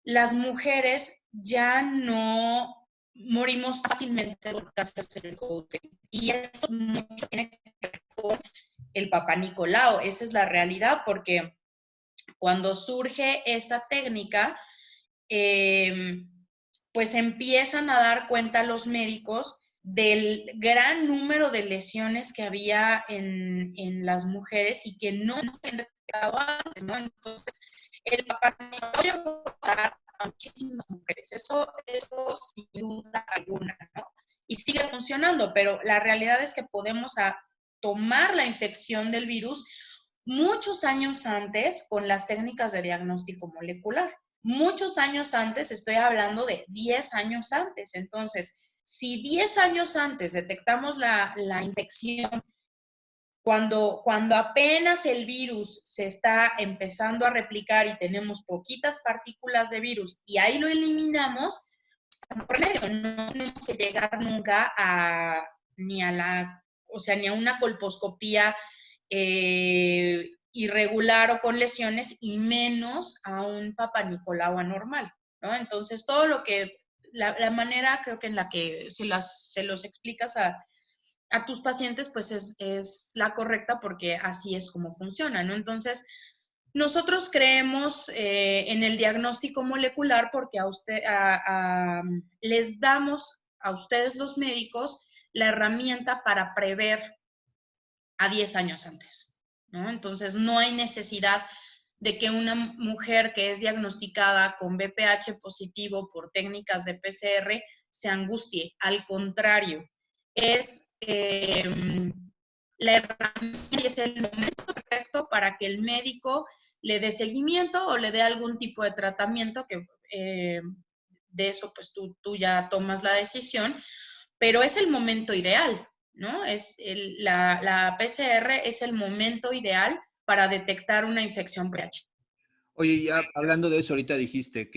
S2: las mujeres ya no morimos fácilmente por cáncer cervicouterino. Y esto mucho tiene que ver con el Papá Nicolau. Esa es la realidad, porque cuando surge esta técnica, pues empiezan a dar cuenta los médicos del gran número de lesiones que había en las mujeres y que no se habían detectado antes, ¿no? Entonces, el Papá Nicolau llegó a muchísimas mujeres, eso sin duda alguna, ¿no? Y sigue funcionando, pero la realidad es que podemos tomar la infección del virus muchos años antes con las técnicas de diagnóstico molecular. Muchos años antes, estoy hablando de 10 años antes. Entonces, si 10 años antes detectamos la infección, cuando apenas el virus se está empezando a replicar y tenemos poquitas partículas de virus y ahí lo eliminamos, por medio, no tenemos que llegar nunca ni a una colposcopía irregular o con lesiones y menos a un Papá Nicolau anormal, ¿no? Entonces, todo lo que, la manera creo que en la que se los explicas a tus pacientes, pues es la correcta porque así es como funciona, ¿no? Entonces, nosotros creemos en el diagnóstico molecular porque les damos a ustedes los médicos la herramienta para prever a 10 años antes, ¿no? Entonces, no hay necesidad de que una mujer que es diagnosticada con BPH positivo por técnicas de PCR se angustie. Al contrario, es la herramienta y es el momento perfecto para que el médico le dé seguimiento o le dé algún tipo de tratamiento que de eso pues tú ya tomas la decisión, pero es el momento ideal, ¿no? La PCR es el momento ideal para detectar una infección VIH.
S1: Oye, ya hablando de eso, ahorita dijiste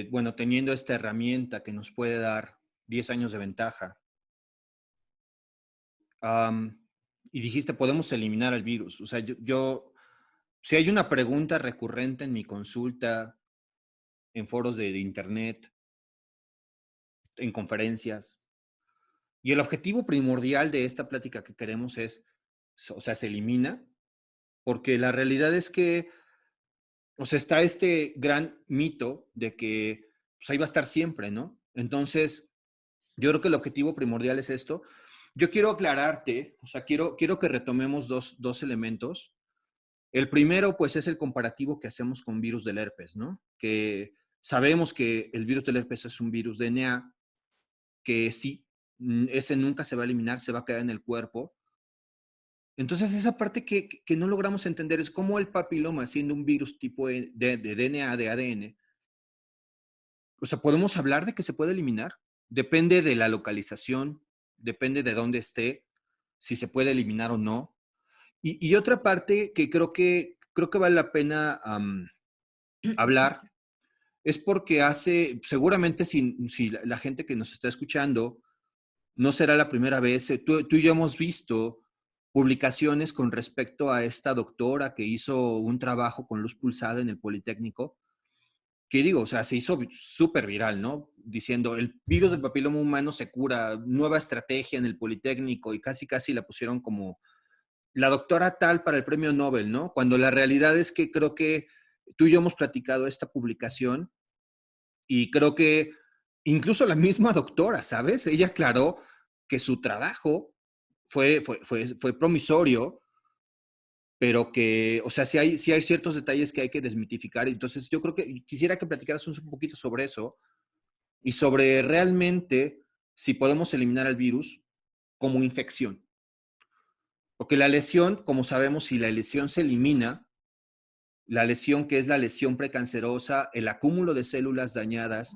S1: bueno, teniendo esta herramienta que nos puede dar 10 años de ventaja, y dijiste, podemos eliminar al virus. O sea, si hay una pregunta recurrente en mi consulta, en foros de internet, en conferencias, y el objetivo primordial de esta plática que queremos es, o sea, se elimina, porque la realidad es que, o sea, está este gran mito de que pues, ahí va a estar siempre, ¿no? Entonces, yo creo que el objetivo primordial es esto. Yo quiero aclararte, o sea, quiero que retomemos dos elementos. El primero, pues, es el comparativo que hacemos con virus del herpes, ¿no? Que sabemos que el virus del herpes es un virus DNA, que sí, ese nunca se va a eliminar, se va a quedar en el cuerpo. Entonces, esa parte que no logramos entender es cómo el papiloma, siendo un virus tipo de DNA, de ADN, o sea, ¿podemos hablar de que se puede eliminar? Depende de la localización, depende de dónde esté, si se puede eliminar o no. Y otra parte que creo que vale la pena hablar es porque seguramente si la gente que nos está escuchando no será la primera vez, tú y yo hemos visto publicaciones con respecto a esta doctora que hizo un trabajo con luz pulsada en el Politécnico, que digo, o sea, se hizo súper viral, ¿no? Diciendo, el virus del papiloma humano se cura, nueva estrategia en el Politécnico, y casi casi la pusieron como la doctora tal para el premio Nobel, ¿no? Cuando la realidad es que creo que tú y yo hemos platicado esta publicación y creo que incluso la misma doctora, ¿sabes? Ella aclaró que su trabajo fue promisorio, pero que, o sea, sí hay ciertos detalles que hay que desmitificar. Entonces, yo creo que quisiera que platicaras un poquito sobre eso y sobre realmente si podemos eliminar al virus como infección. Porque la lesión, como sabemos, si la lesión se elimina, la lesión que es la lesión precancerosa, el acúmulo de células dañadas,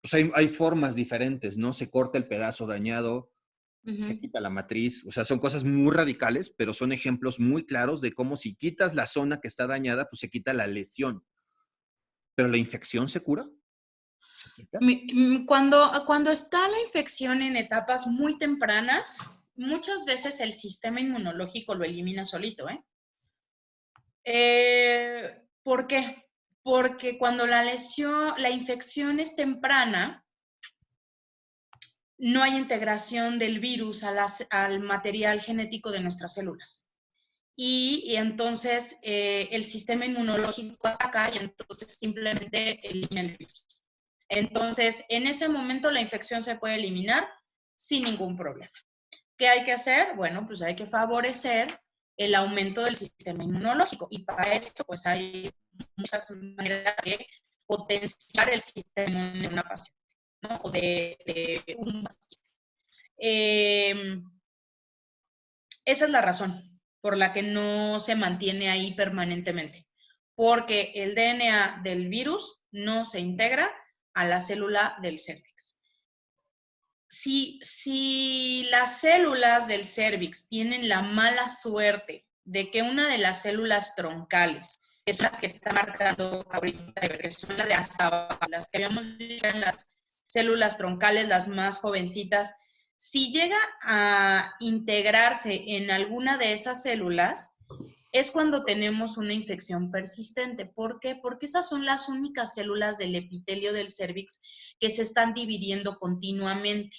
S1: pues hay formas diferentes, ¿no? Se corta el pedazo dañado, se quita la matriz, o sea, son cosas muy radicales, pero son ejemplos muy claros de cómo si quitas la zona que está dañada, pues se quita la lesión. ¿Pero la infección se cura? ¿Se quita?
S2: Cuando está la infección en etapas muy tempranas, muchas veces el sistema inmunológico lo elimina solito, ¿eh? ¿Por qué? Porque cuando la infección es temprana, no hay integración del virus al material genético de nuestras células. Y entonces el sistema inmunológico ataca y entonces simplemente elimina el virus. Entonces, en ese momento la infección se puede eliminar sin ningún problema. ¿Qué hay que hacer? Bueno, pues hay que favorecer el aumento del sistema inmunológico y para eso pues hay muchas maneras de potenciar el sistema inmune de una paciente, ¿no? O de un paciente. Esa es la razón por la que no se mantiene ahí permanentemente, porque el DNA del virus no se integra a la célula del cérvix. Si las células del cérvix tienen la mala suerte de que una de las células troncales, que son las que está marcando ahorita, que son las de hasta abajo, las que habíamos dicho en las células troncales, las más jovencitas, si llega a integrarse en alguna de esas células, es cuando tenemos una infección persistente. ¿Por qué? Porque esas son las únicas células del epitelio del cérvix que se están dividiendo continuamente.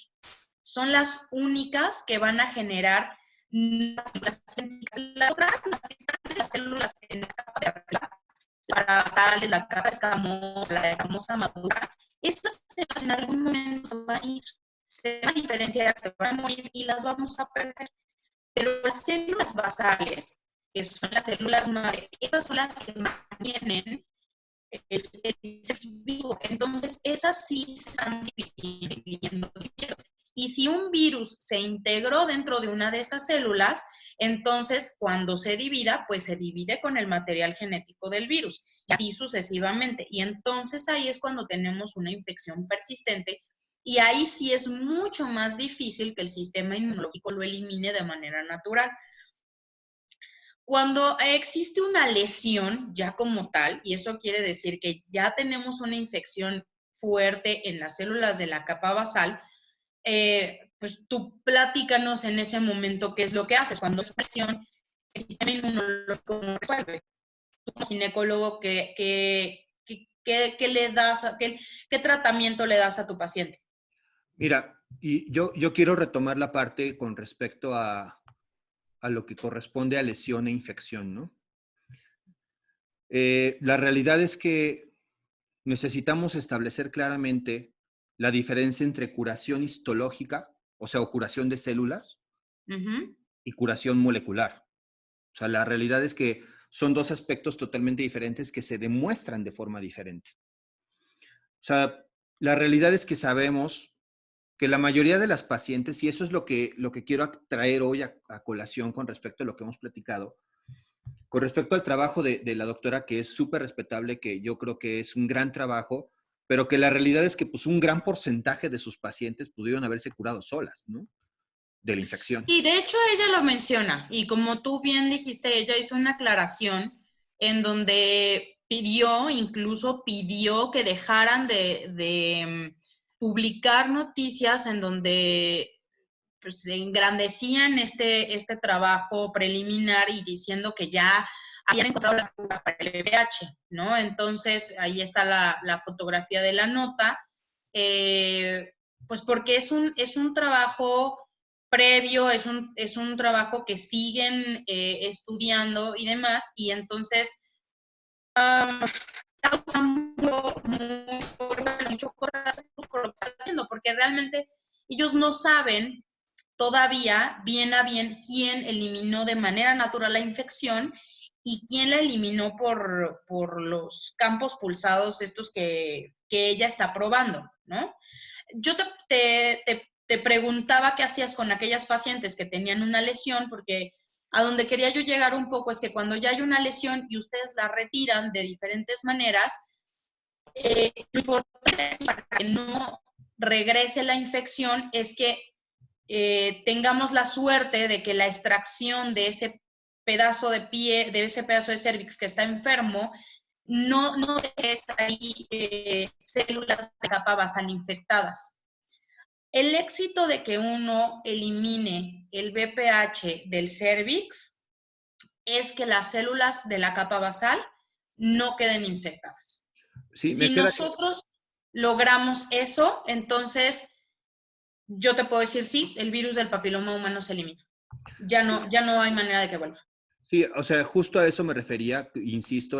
S2: Son las únicas que van a generar las otras, las células en la capa de arriba, la basales, la capa escamosa, la escamosa madura, estas células en algún momento se van a ir, se van a diferenciar, se van a morir y las vamos a perder. Pero las células basales, que son las células madre, estas son las que mantienen el sexo vivo. Entonces, esas sí se están dividiendo. Y si un virus se integró dentro de una de esas células, entonces cuando se divida, pues se divide con el material genético del virus, y así sucesivamente. Y entonces ahí es cuando tenemos una infección persistente, y ahí sí es mucho más difícil que el sistema inmunológico lo elimine de manera natural. Cuando existe una lesión ya como tal, y eso quiere decir que ya tenemos una infección fuerte en las células de la capa basal, pues tú platícanos en ese momento qué es lo que haces. Cuando es presión, el sistema inmunológico no resuelve. Tú como ginecólogo, ¿qué le das, qué tratamiento le das a tu paciente?
S1: Mira, y yo quiero retomar la parte con respecto a lo que corresponde a lesión e infección, ¿no? La realidad es que necesitamos establecer claramente la diferencia entre curación histológica, o sea, o curación de células, y curación molecular. O sea, la realidad es que son dos aspectos totalmente diferentes que se demuestran de forma diferente. O sea, la realidad es que sabemos que la mayoría de las pacientes, y eso es lo que quiero traer hoy a colación con respecto a lo que hemos platicado, con respecto al trabajo de la doctora, que es súper respetable, que yo creo que es un gran trabajo, pero que la realidad es que pues, un gran porcentaje de sus pacientes pudieron haberse curado solas, ¿no? De la infección.
S2: Y de hecho ella lo menciona, y como tú bien dijiste, ella hizo una aclaración en donde incluso pidió que dejaran de publicar noticias en donde pues engrandecían este trabajo preliminar y diciendo que ya habían encontrado la cura para el VIH, ¿no? Entonces, ahí está la fotografía de la nota, pues porque es un trabajo previo, es un trabajo que siguen estudiando y demás, y entonces causa mucho corazón por lo que están haciendo, porque realmente ellos no saben todavía bien a bien quién eliminó de manera natural la infección y quién la eliminó por los campos pulsados estos que ella está probando, ¿no? Yo te preguntaba qué hacías con aquellas pacientes que tenían una lesión, porque a donde quería yo llegar un poco es que cuando ya hay una lesión y ustedes la retiran de diferentes maneras, lo importante para que no regrese la infección es que tengamos la suerte de que la extracción de ese pedazo de pie, de ese pedazo de cervix que está enfermo, no es ahí células de capa basal infectadas. El éxito de que uno elimine el BPH del cervix es que las células de la capa basal no queden infectadas.
S1: Sí, me
S2: Si
S1: queda...
S2: nosotros logramos eso, entonces yo te puedo decir, sí, el virus del papiloma humano se elimina. Ya no hay manera de que vuelva.
S1: Sí, o sea, justo a eso me refería, insisto,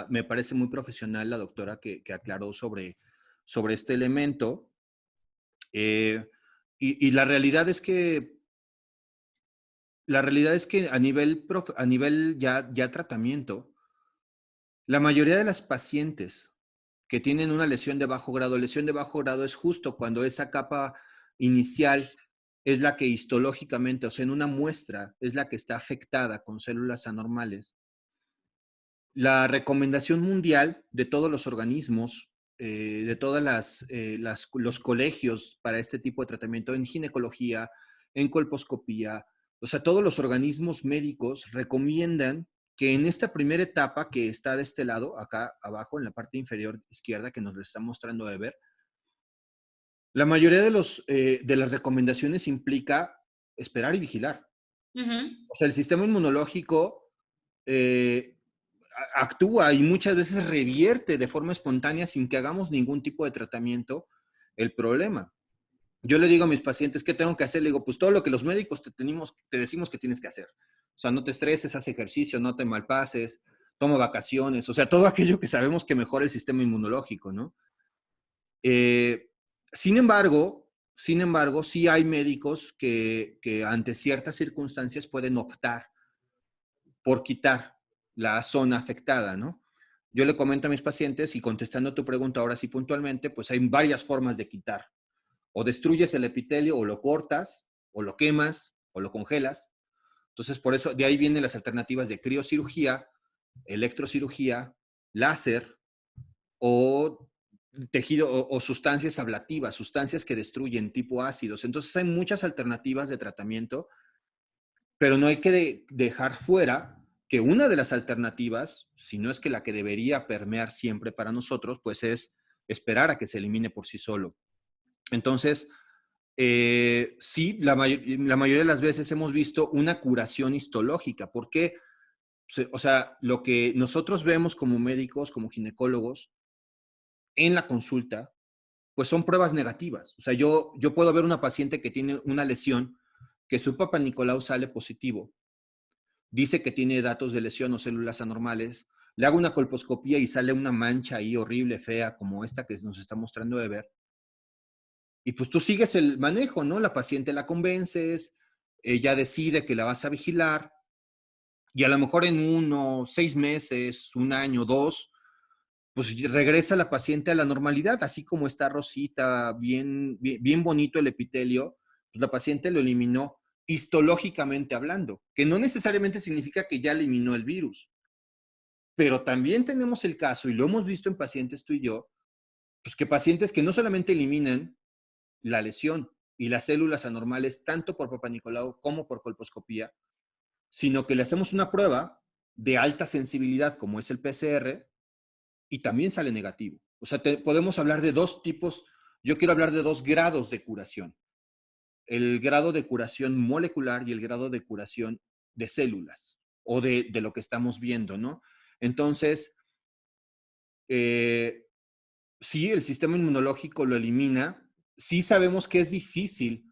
S1: me parece muy profesional la doctora que aclaró sobre este elemento. Eh, y la realidad es que a nivel ya tratamiento, la mayoría de las pacientes que tienen una lesión de bajo grado es justo cuando esa capa inicial es la que histológicamente, o sea, en una muestra, es la que está afectada con células anormales. La recomendación mundial de todos los organismos, de todos los colegios para este tipo de tratamiento en ginecología, en colposcopía, o sea, todos los organismos médicos recomiendan que en esta primera etapa que está de este lado, acá abajo, en la parte inferior izquierda que nos lo está mostrando Ever, la mayoría de las recomendaciones implica esperar y vigilar. O sea, el sistema inmunológico eh, actúa y muchas veces revierte de forma espontánea sin que hagamos ningún tipo de tratamiento el problema. Yo le digo a mis pacientes, ¿qué tengo que hacer? Le digo, pues todo lo que los médicos te decimos que tienes que hacer. O sea, no te estreses, haz ejercicio, no te malpases, toma vacaciones, o sea, todo aquello que sabemos que mejora el sistema inmunológico, ¿no? Eh, sin embargo, sí hay médicos que ante ciertas circunstancias pueden optar por quitar la zona afectada, ¿no? Yo le comento a mis pacientes y contestando a tu pregunta ahora sí puntualmente, pues hay varias formas de quitar. O destruyes el epitelio o lo cortas, o lo quemas, o lo congelas. Entonces, por eso, de ahí vienen las alternativas de criocirugía, electrocirugía, láser o tejido o sustancias ablativas, sustancias que destruyen tipo ácidos. Entonces, hay muchas alternativas de tratamiento, pero no hay que dejar fuera que una de las alternativas, si no es que la que debería permear siempre para nosotros, pues es esperar a que se elimine por sí solo. Entonces, sí, la mayoría de las veces hemos visto una curación histológica. ¿Por qué? O sea, lo que nosotros vemos como médicos, como ginecólogos, en la consulta, pues son pruebas negativas. O sea, yo puedo ver una paciente que tiene una lesión, que su Papa Nicolau sale positivo, dice que tiene datos de lesión o células anormales, le hago una colposcopía y sale una mancha ahí horrible, fea, como esta que nos está mostrando de ver. Y pues tú sigues el manejo, ¿no? La paciente la convences, ella decide que la vas a vigilar y a lo mejor en 6 meses, un año, 2, pues regresa la paciente a la normalidad, así como está rosita, bien bonito el epitelio, pues la paciente lo eliminó histológicamente hablando, que no necesariamente significa que ya eliminó el virus, pero también tenemos el caso, y lo hemos visto en pacientes tú y yo, pues que pacientes que no solamente eliminan la lesión y las células anormales, tanto por Papa Nicolau como por colposcopía, sino que le hacemos una prueba de alta sensibilidad, como es el PCR, y también sale negativo. O sea, podemos hablar de dos tipos, yo quiero hablar de 2 grados de curación. el grado de curación molecular y el grado de curación de células o de lo que estamos viendo, ¿no? Entonces, sí, el sistema inmunológico lo elimina. Sí sabemos que es difícil,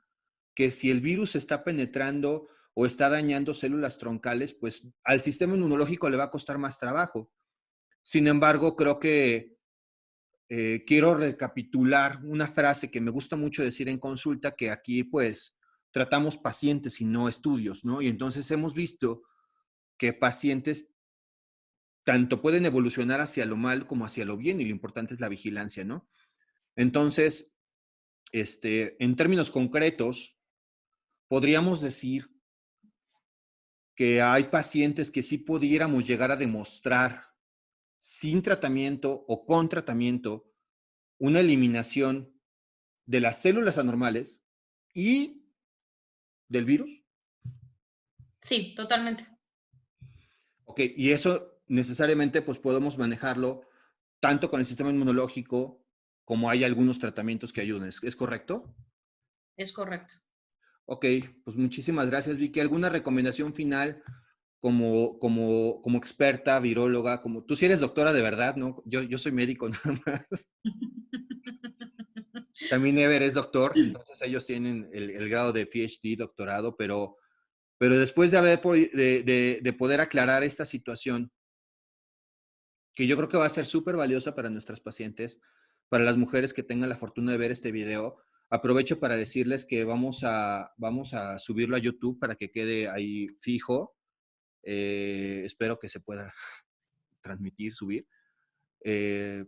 S1: que si el virus está penetrando o está dañando células troncales, pues al sistema inmunológico le va a costar más trabajo. Sin embargo, creo que quiero recapitular una frase que me gusta mucho decir en consulta, que aquí pues tratamos pacientes y no estudios, ¿no? Y entonces hemos visto que pacientes tanto pueden evolucionar hacia lo mal como hacia lo bien, y lo importante es la vigilancia, ¿no? Entonces, en términos concretos, podríamos decir que hay pacientes que sí pudiéramos llegar a demostrar sin tratamiento o con tratamiento una eliminación de las células anormales y del virus.
S2: Sí, totalmente.
S1: Ok, y eso necesariamente pues podemos manejarlo tanto con el sistema inmunológico como hay algunos tratamientos que ayuden. ¿Es correcto?
S2: Es correcto.
S1: Ok, pues muchísimas gracias, Vicky. ¿Alguna recomendación final como experta, viróloga? Como, tú sí eres doctora de verdad, ¿no? Yo soy médico nada más. También Ever es doctor, entonces ellos tienen el grado de PhD, doctorado, pero después de de poder aclarar esta situación, que yo creo que va a ser súper valiosa para nuestras pacientes, para las mujeres que tengan la fortuna de ver este video, aprovecho para decirles que vamos a subirlo a YouTube para que quede ahí fijo. Espero que se pueda transmitir, subir. Eh,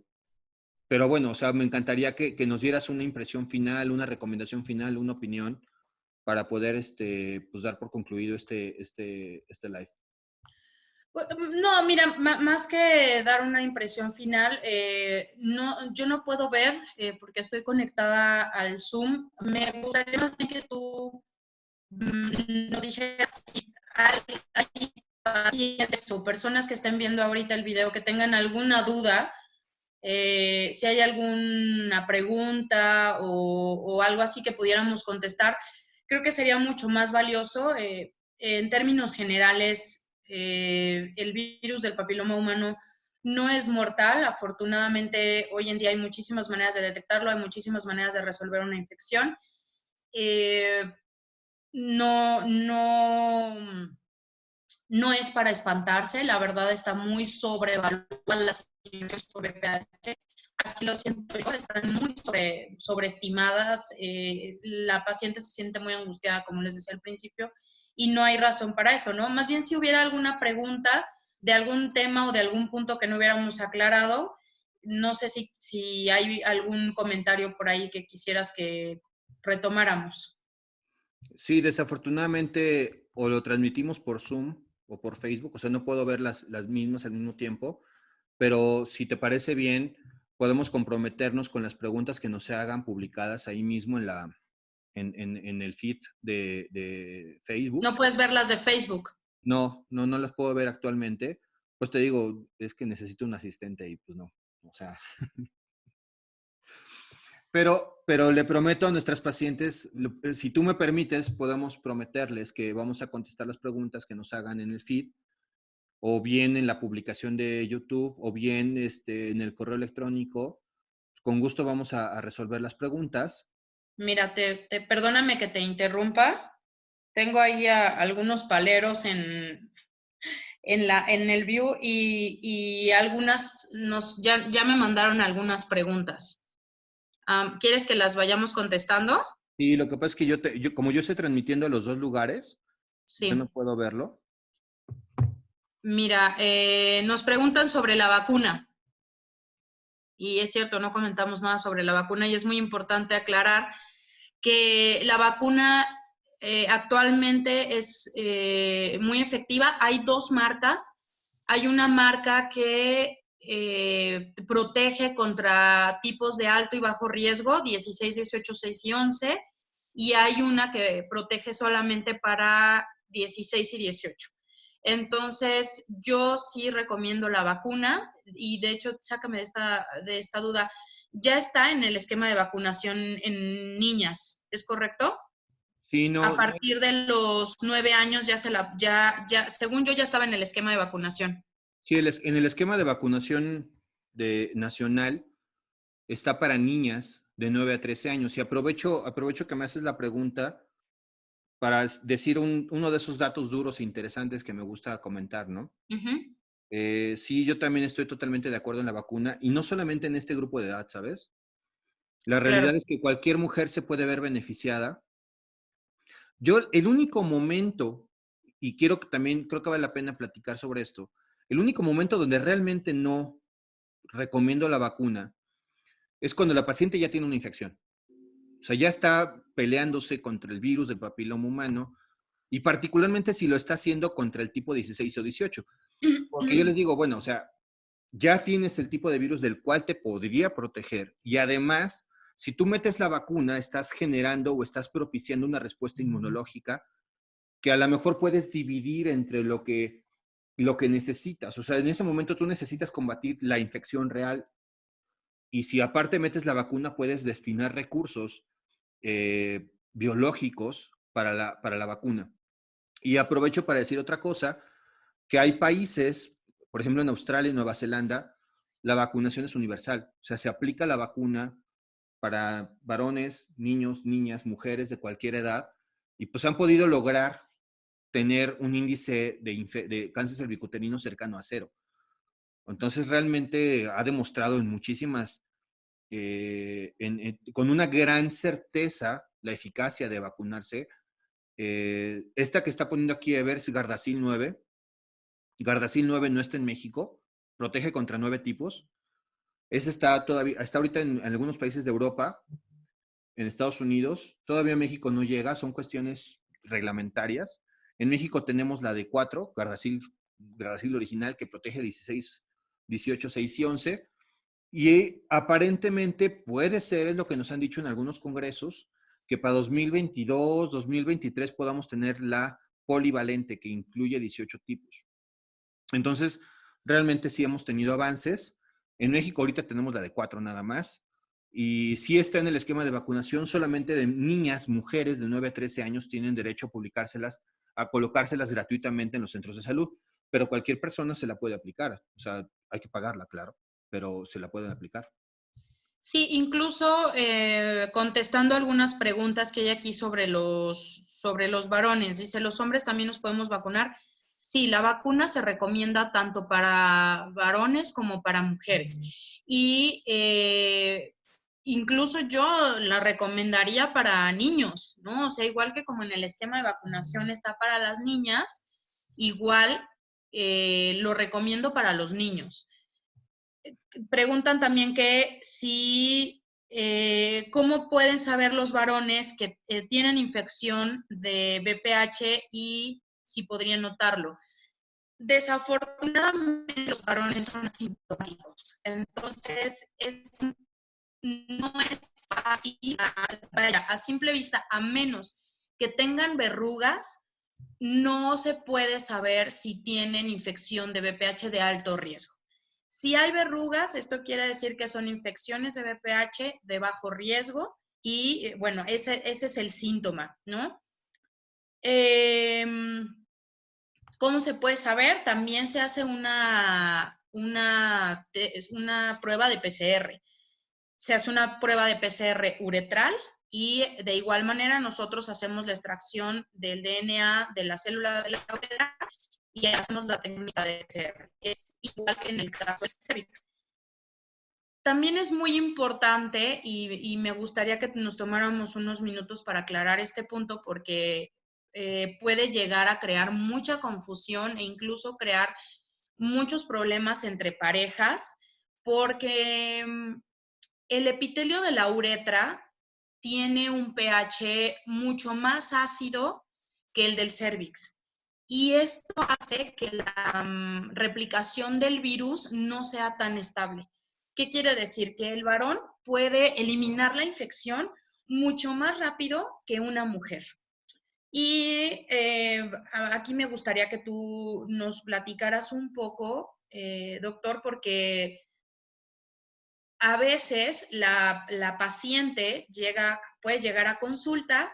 S1: pero bueno, o sea, me encantaría que nos dieras una impresión final, una recomendación final, una opinión para poder pues dar por concluido este live.
S2: No, mira, más que dar una impresión final, no, yo no puedo ver porque estoy conectada al Zoom. Me gustaría más bien que tú nos dijeras si hay pacientes o personas que estén viendo ahorita el video que tengan alguna duda, si hay alguna pregunta o algo así que pudiéramos contestar. Creo que sería mucho más valioso. En términos generales, el virus del papiloma humano no es mortal. Afortunadamente, hoy en día hay muchísimas maneras de detectarlo, hay muchísimas maneras de resolver una infección. No es para espantarse, la verdad está muy sobrevaluada las incidencias por VPH, así lo siento yo, están muy sobreestimadas, la paciente se siente muy angustiada, como les decía al principio, y no hay razón para eso, ¿no? Más bien si hubiera alguna pregunta de algún tema o de algún punto que no hubiéramos aclarado, no sé si hay algún comentario por ahí que quisieras que retomáramos.
S1: Sí, desafortunadamente o lo transmitimos por Zoom o por Facebook, o sea, no puedo ver las mismas al mismo tiempo, pero si te parece bien, podemos comprometernos con las preguntas que nos se hagan publicadas ahí mismo en el feed de Facebook.
S2: No puedes ver las de Facebook.
S1: No las puedo ver actualmente. Pues te digo, es que necesito un asistente y pues no, o sea, pero le prometo a nuestras pacientes, si tú me permites, podemos prometerles que vamos a contestar las preguntas que nos hagan en el feed, o bien en la publicación de YouTube, o bien en el correo electrónico. Con gusto vamos a resolver las preguntas.
S2: Mira, perdóname que te interrumpa. Tengo ahí algunos paleros en el view y algunas ya me mandaron algunas preguntas. ¿Quieres que las vayamos contestando?
S1: Y lo que pasa es que como yo estoy transmitiendo a los dos lugares, yo no
S2: Sí.
S1: puedo verlo.
S2: Mira, nos preguntan sobre la vacuna. Y es cierto, no comentamos nada sobre la vacuna y es muy importante aclarar que la vacuna actualmente es muy efectiva. Hay dos marcas. Hay una marca que protege contra tipos de alto y bajo riesgo, 16, 18, 6 y 11, y hay una que protege solamente para 16 y 18. Entonces, yo sí recomiendo la vacuna y de hecho, sácame de esta duda, ya está en el esquema de vacunación en niñas, ¿es correcto?
S1: Sí,
S2: A
S1: no, no,
S2: partir de los 9 años según yo, ya estaba en el esquema de vacunación.
S1: sí, en el esquema de vacunación nacional está para niñas de 9 a 13 años. Y aprovecho que me haces la pregunta para decir uno de esos datos duros e interesantes que me gusta comentar, ¿no?
S2: Ujú,
S1: Sí, yo también estoy totalmente de acuerdo en la vacuna y no solamente en este grupo de edad, ¿sabes? La realidad
S2: claro.
S1: es que cualquier mujer se puede ver beneficiada. Yo, el único momento, y quiero que también, creo que vale la pena platicar sobre esto, el único momento donde realmente no recomiendo la vacuna es cuando la paciente ya tiene una infección. O sea, ya está peleándose contra el virus del papiloma humano y particularmente si lo está haciendo contra el tipo 16 o 18. Porque yo les digo, bueno, o sea, ya tienes el tipo de virus del cual te podría proteger y además, si tú metes la vacuna, estás generando o estás propiciando una respuesta inmunológica que a lo mejor puedes dividir entre lo que necesitas. O sea, en ese momento tú necesitas combatir la infección real y si aparte metes la vacuna, puedes destinar recursos biológicos para la vacuna. Y aprovecho para decir otra cosa, que hay países, por ejemplo en Australia y Nueva Zelanda, la vacunación es universal. O sea, se aplica la vacuna para varones, niños, niñas, mujeres de cualquier edad, y pues han podido lograr tener un índice de cáncer cervicuterino cercano a cero. Entonces, realmente ha demostrado en muchísimas, con una gran certeza, la eficacia de vacunarse. Esta que está poniendo aquí Ever es Gardasil 9. Gardasil 9 no está en México, protege contra 9 tipos. Ese está todavía, está ahorita en algunos países de Europa, en Estados Unidos. Todavía México no llega, son cuestiones reglamentarias. En México tenemos la de 4, Gardasil original, que protege 16, 18, 6 y 11. Y aparentemente puede ser, es lo que nos han dicho en algunos congresos, que para 2022, 2023 podamos tener la polivalente que incluye 18 tipos. Entonces, realmente sí hemos tenido avances. En México ahorita tenemos la de 4 nada más. Y sí está en el esquema de vacunación, solamente de niñas, mujeres de 9 a 13 años tienen derecho a publicárselas, a colocárselas gratuitamente en los centros de salud. Pero cualquier persona se la puede aplicar. O sea, hay que pagarla, claro, pero se la pueden aplicar.
S2: Sí, incluso contestando algunas preguntas que hay aquí sobre los varones. Dice, ¿los hombres también nos podemos vacunar? Sí, la vacuna se recomienda tanto para varones como para mujeres. Y incluso yo la recomendaría para niños, ¿no? O sea, igual que como en el esquema de vacunación está para las niñas, igual lo recomiendo para los niños. Preguntan también que si, ¿cómo pueden saber los varones que tienen infección de VPH y si podrían notarlo? Desafortunadamente los varones son asintomáticos, entonces no es fácil, vaya, a simple vista, a menos que tengan verrugas, no se puede saber si tienen infección de VPH de alto riesgo. Si hay verrugas, esto quiere decir que son infecciones de VPH de bajo riesgo y, bueno, ese es el síntoma, ¿no? Eh, ¿Cómo se puede saber? También se hace una prueba de PCR. Se hace una prueba de PCR uretral y de igual manera nosotros hacemos la extracción del DNA de las células de la uretra y hacemos la técnica de PCR. Es igual que en el caso de cervix. También es muy importante y me gustaría que nos tomáramos unos minutos para aclarar este punto porque puede llegar a crear mucha confusión e incluso crear muchos problemas entre parejas porque el epitelio de la uretra tiene un pH mucho más ácido que el del cervix. Y esto hace que la replicación del virus no sea tan estable. ¿Qué quiere decir? Que el varón puede eliminar la infección mucho más rápido que una mujer. Y aquí me gustaría que tú nos platicaras un poco, doctor, porque a veces la paciente puede llegar a consulta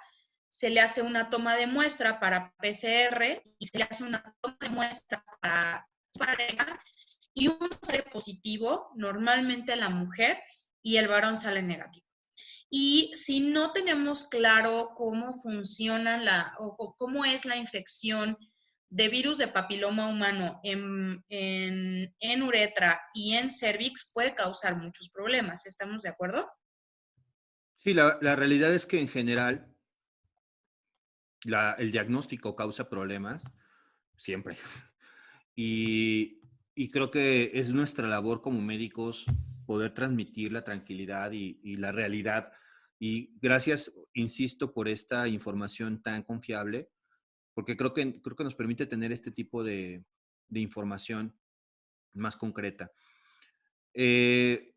S2: se le hace una toma de muestra para PCR y se le hace una toma de muestra para pareja y uno sale positivo, normalmente la mujer, y el varón sale negativo. Y si no tenemos claro cómo funciona o cómo es la infección de virus de papiloma humano en uretra y en cervix, puede causar muchos problemas. ¿Estamos de acuerdo?
S1: Sí, la realidad es que en general el diagnóstico causa problemas, siempre. Y, y creo que es nuestra labor como médicos poder transmitir la tranquilidad y la realidad. Y gracias, insisto, por esta información tan confiable, porque creo que nos permite tener este tipo de información más concreta. Eh,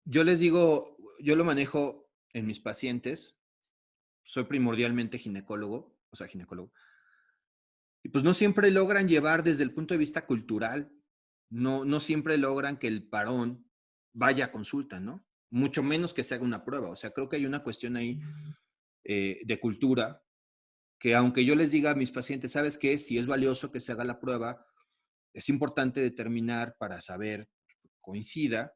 S1: yo les digo, yo lo manejo en mis pacientes, soy primordialmente ginecólogo, o sea, ginecólogo, y pues no siempre logran llevar desde el punto de vista cultural, no siempre logran que el varón vaya a consulta, ¿no? Mucho menos que se haga una prueba. O sea, creo que hay una cuestión ahí de cultura que aunque yo les diga a mis pacientes, ¿sabes qué? Si es valioso que se haga la prueba, es importante determinar para saber, coincida.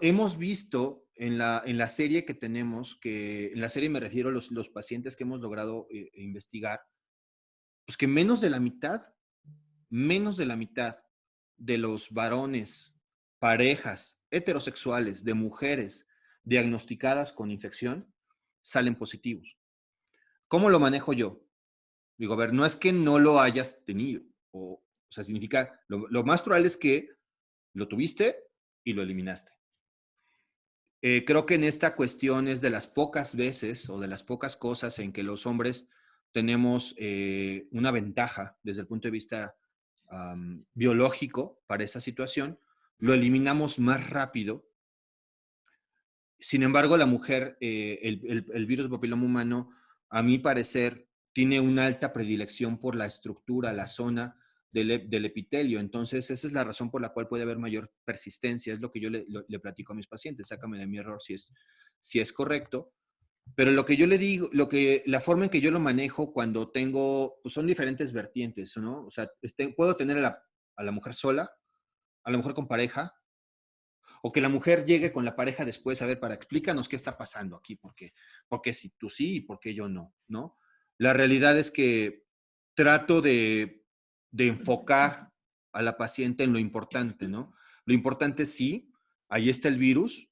S1: Hemos visto en la serie que tenemos, que en la serie me refiero a los pacientes que hemos logrado investigar, pues que menos de la mitad de los varones, parejas heterosexuales de mujeres diagnosticadas con infección salen positivos. ¿Cómo lo manejo yo? Digo, a ver, no es que no lo hayas tenido, o sea, significa, lo más probable es que lo tuviste y lo eliminaste. Creo que en esta cuestión es de las pocas veces o de las pocas cosas en que los hombres tenemos una ventaja desde el punto de vista biológico para esta situación, lo eliminamos más rápido. Sin embargo, la mujer, el virus papiloma humano, a mi parecer, tiene una alta predilección por la estructura, la zona del epitelio. Entonces, esa es la razón por la cual puede haber mayor persistencia. Es lo que yo le platico a mis pacientes. Sácame de mi error si es correcto. Pero lo que yo le digo, la forma en que yo lo manejo cuando tengo, pues son diferentes vertientes, ¿no? O sea, puedo tener a la mujer sola, a la mujer con pareja, o que la mujer llegue con la pareja después, a ver, para explícanos qué está pasando aquí, porque si tú sí y por qué yo no, ¿no? La realidad es que trato de enfocar a la paciente en lo importante, ¿no? Lo importante sí, ahí está el virus.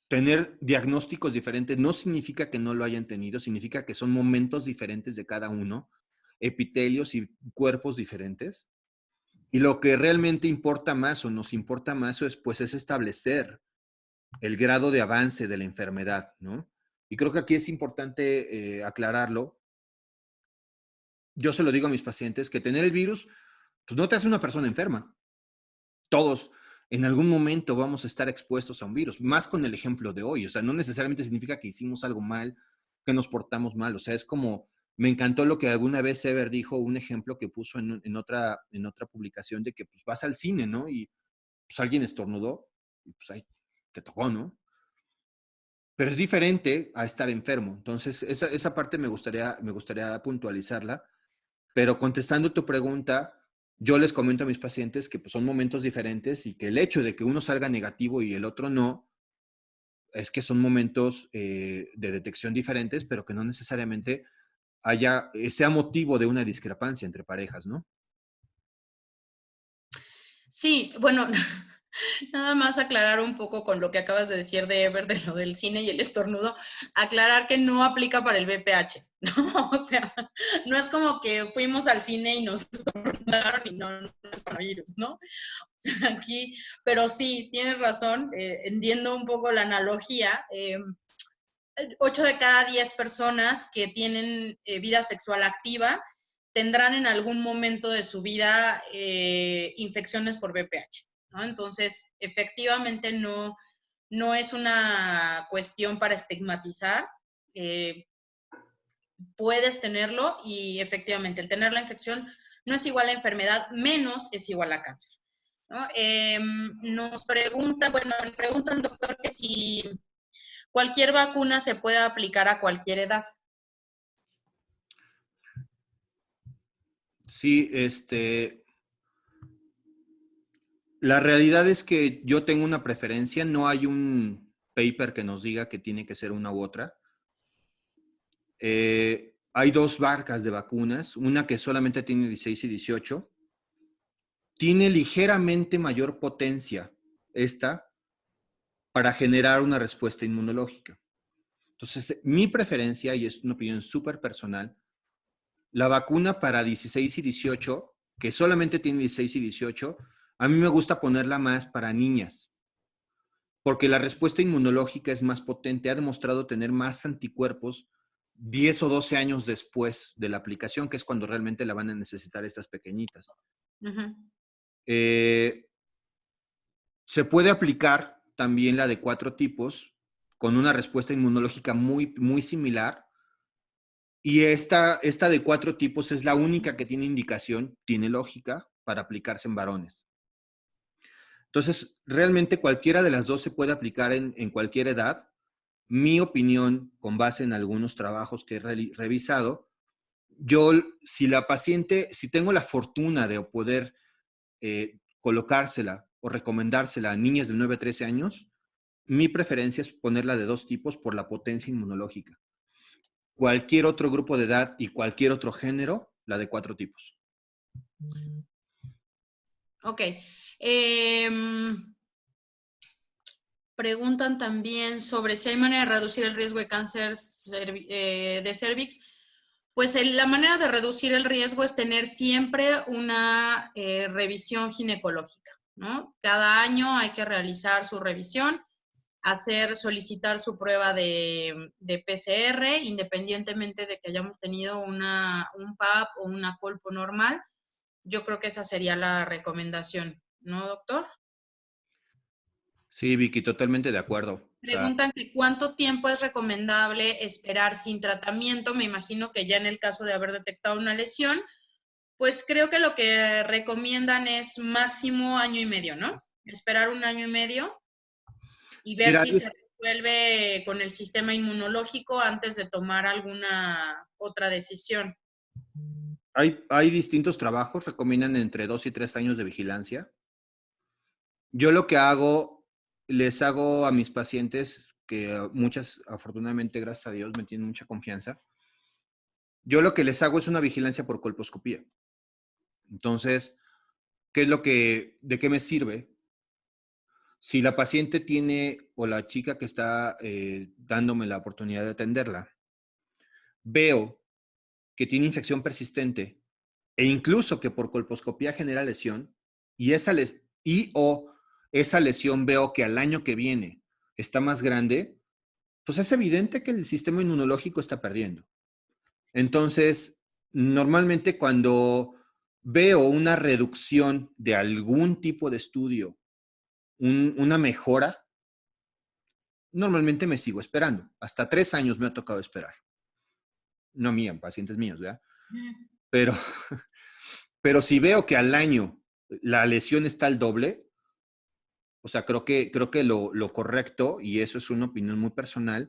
S1: Tener diagnósticos diferentes no significa que no lo hayan tenido, significa que son momentos diferentes de cada uno, epitelios y cuerpos diferentes. Y lo que realmente importa más o nos importa más es establecer el grado de avance de la enfermedad, ¿no? Y creo que aquí es importante aclararlo. Yo se lo digo a mis pacientes que tener el virus, pues no te hace una persona enferma. Todos en algún momento vamos a estar expuestos a un virus, más con el ejemplo de hoy. O sea, no necesariamente significa que hicimos algo mal, que nos portamos mal. O sea, es como, me encantó lo que alguna vez Sever dijo, un ejemplo que puso en otra publicación de que pues vas al cine, ¿no? Y pues alguien estornudó y pues ahí te tocó, ¿no? Pero es diferente a estar enfermo. Entonces, esa parte me gustaría puntualizarla. Pero contestando tu pregunta, yo les comento a mis pacientes que pues, son momentos diferentes y que el hecho de que uno salga negativo y el otro no, es que son momentos de detección diferentes, pero que no necesariamente sea motivo de una discrepancia entre parejas, ¿no?
S2: Sí, bueno, nada más aclarar un poco con lo que acabas de decir de Ever, de lo del cine y el estornudo, aclarar que no aplica para el VPH, ¿no? O sea, no es como que fuimos al cine y nos estornudaron y no es coronavirus, ¿no? O sea, aquí, pero sí, tienes razón, entiendo un poco la analogía. 8 de cada 10 personas que tienen vida sexual activa tendrán en algún momento de su vida infecciones por VPH, ¿no? Entonces, efectivamente no es una cuestión para estigmatizar. Puedes tenerlo y efectivamente el tener la infección no es igual a enfermedad, menos es igual a cáncer, ¿no? Nos preguntan, bueno, me preguntan, doctor, que si cualquier vacuna se puede aplicar a cualquier edad.
S1: Sí, la realidad es que yo tengo una preferencia, no hay un paper que nos diga que tiene que ser una u otra. Hay dos marcas de vacunas, una que solamente tiene 16 y 18. Tiene ligeramente mayor potencia esta para generar una respuesta inmunológica. Entonces, mi preferencia, y es una opinión súper personal, la vacuna para 16 y 18, que solamente tiene 16 y 18, a mí me gusta ponerla más para niñas, porque la respuesta inmunológica es más potente, ha demostrado tener más anticuerpos 10 o 12 años después de la aplicación, que es cuando realmente la van a necesitar estas pequeñitas.
S2: Ujú.
S1: Eh, Se puede aplicar también la de 4 tipos con una respuesta inmunológica muy, muy similar. Y esta de 4 tipos es la única que tiene indicación, tiene lógica, para aplicarse en varones. Entonces, realmente cualquiera de las dos se puede aplicar en cualquier edad. Mi opinión, con base en algunos trabajos que he revisado, yo, si la paciente, si tengo la fortuna de poder colocársela o recomendársela a niñas de 9 a 13 años, mi preferencia es ponerla de 2 tipos por la potencia inmunológica. Cualquier otro grupo de edad y cualquier otro género, la de 4 tipos.
S2: Ok. Preguntan también sobre si hay manera de reducir el riesgo de cáncer de cervix. Pues la manera de reducir el riesgo es tener siempre una revisión ginecológica, ¿no? Cada año hay que realizar su revisión, solicitar su prueba de PCR, independientemente de que hayamos tenido un PAP o una colpo normal. Yo creo que esa sería la recomendación, ¿no, doctor?
S1: Sí, Vicky, totalmente de acuerdo. O sea,
S2: Preguntan que cuánto tiempo es recomendable esperar sin tratamiento. Me imagino que ya en el caso de haber detectado una lesión, pues creo que lo que recomiendan es máximo año y medio, ¿no? Esperar un año y medio y ver
S1: mira,
S2: si se resuelve con el sistema inmunológico antes de tomar alguna otra decisión.
S1: hay distintos trabajos, recomiendan entre 2 y 3 años de vigilancia. Yo lo que hago, les hago a mis pacientes, que muchas, afortunadamente, gracias a Dios, me tienen mucha confianza. Yo lo que les hago es una vigilancia por colposcopía. Entonces, ¿qué es de qué me sirve? Si la paciente tiene, o la chica que está dándome la oportunidad de atenderla, veo que tiene infección persistente e incluso que por colposcopía genera lesión, o esa lesión veo que al año que viene está más grande, pues es evidente que el sistema inmunológico está perdiendo. Entonces, normalmente cuando veo una reducción de algún tipo de estudio, una mejora, normalmente me sigo esperando. Hasta 3 años me ha tocado esperar. No mía, pacientes míos, ¿verdad? Pero, pero si veo que al año la lesión está al doble, o sea, creo que lo correcto, y eso es una opinión muy personal,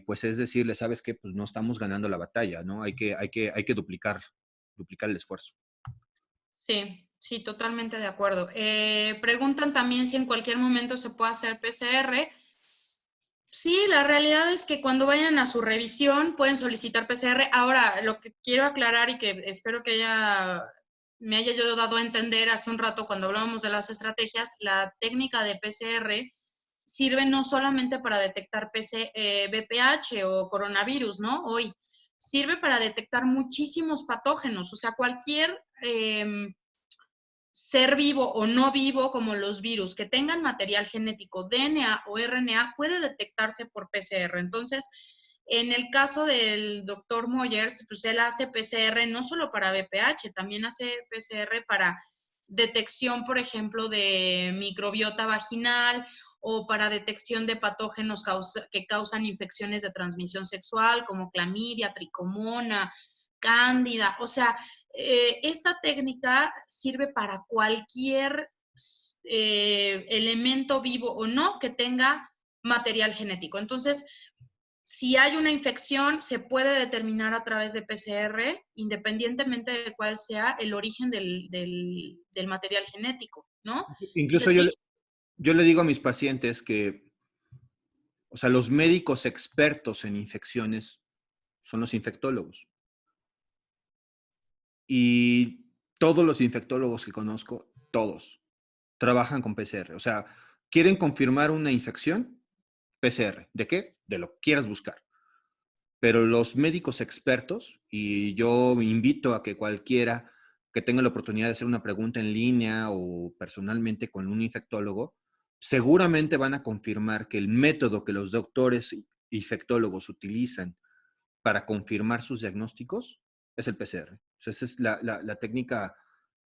S1: pues es decirle, ¿sabes qué? Pues no estamos ganando la batalla, ¿no? Hay que duplicar el esfuerzo.
S2: Sí, sí, totalmente de acuerdo. Preguntan también si en cualquier momento se puede hacer PCR. Sí, la realidad es que cuando vayan a su revisión pueden solicitar PCR. Ahora, lo que quiero aclarar y que espero que me haya yo dado a entender hace un rato cuando hablábamos de las estrategias, la técnica de PCR sirve no solamente para detectar VPH o coronavirus, ¿no? Hoy sirve para detectar muchísimos patógenos, o sea, cualquier ser vivo o no vivo, como los virus, que tengan material genético, DNA o RNA, puede detectarse por PCR. Entonces, en el caso del doctor Moyers, pues él hace PCR no solo para VPH, también hace PCR para detección, por ejemplo, de microbiota vaginal o para detección de patógenos que causan infecciones de transmisión sexual, como clamidia, tricomona, cándida. O sea, esta técnica sirve para cualquier elemento vivo o no que tenga material genético. Entonces, Si hay una infección, se puede determinar a través de PCR, independientemente de cuál sea el origen del material genético, ¿no?
S1: Incluso
S2: Entonces, sí,
S1: yo le digo a mis pacientes que, o sea, los médicos expertos en infecciones son los infectólogos. Y todos los infectólogos que conozco, todos, trabajan con PCR. O sea, quieren confirmar una infección, PCR. ¿De qué? De lo que quieras buscar. Pero los médicos expertos, y yo invito a que cualquiera que tenga la oportunidad de hacer una pregunta en línea o personalmente con un infectólogo, seguramente van a confirmar que el método que los doctores infectólogos utilizan para confirmar sus diagnósticos es el PCR. O sea, esa es la técnica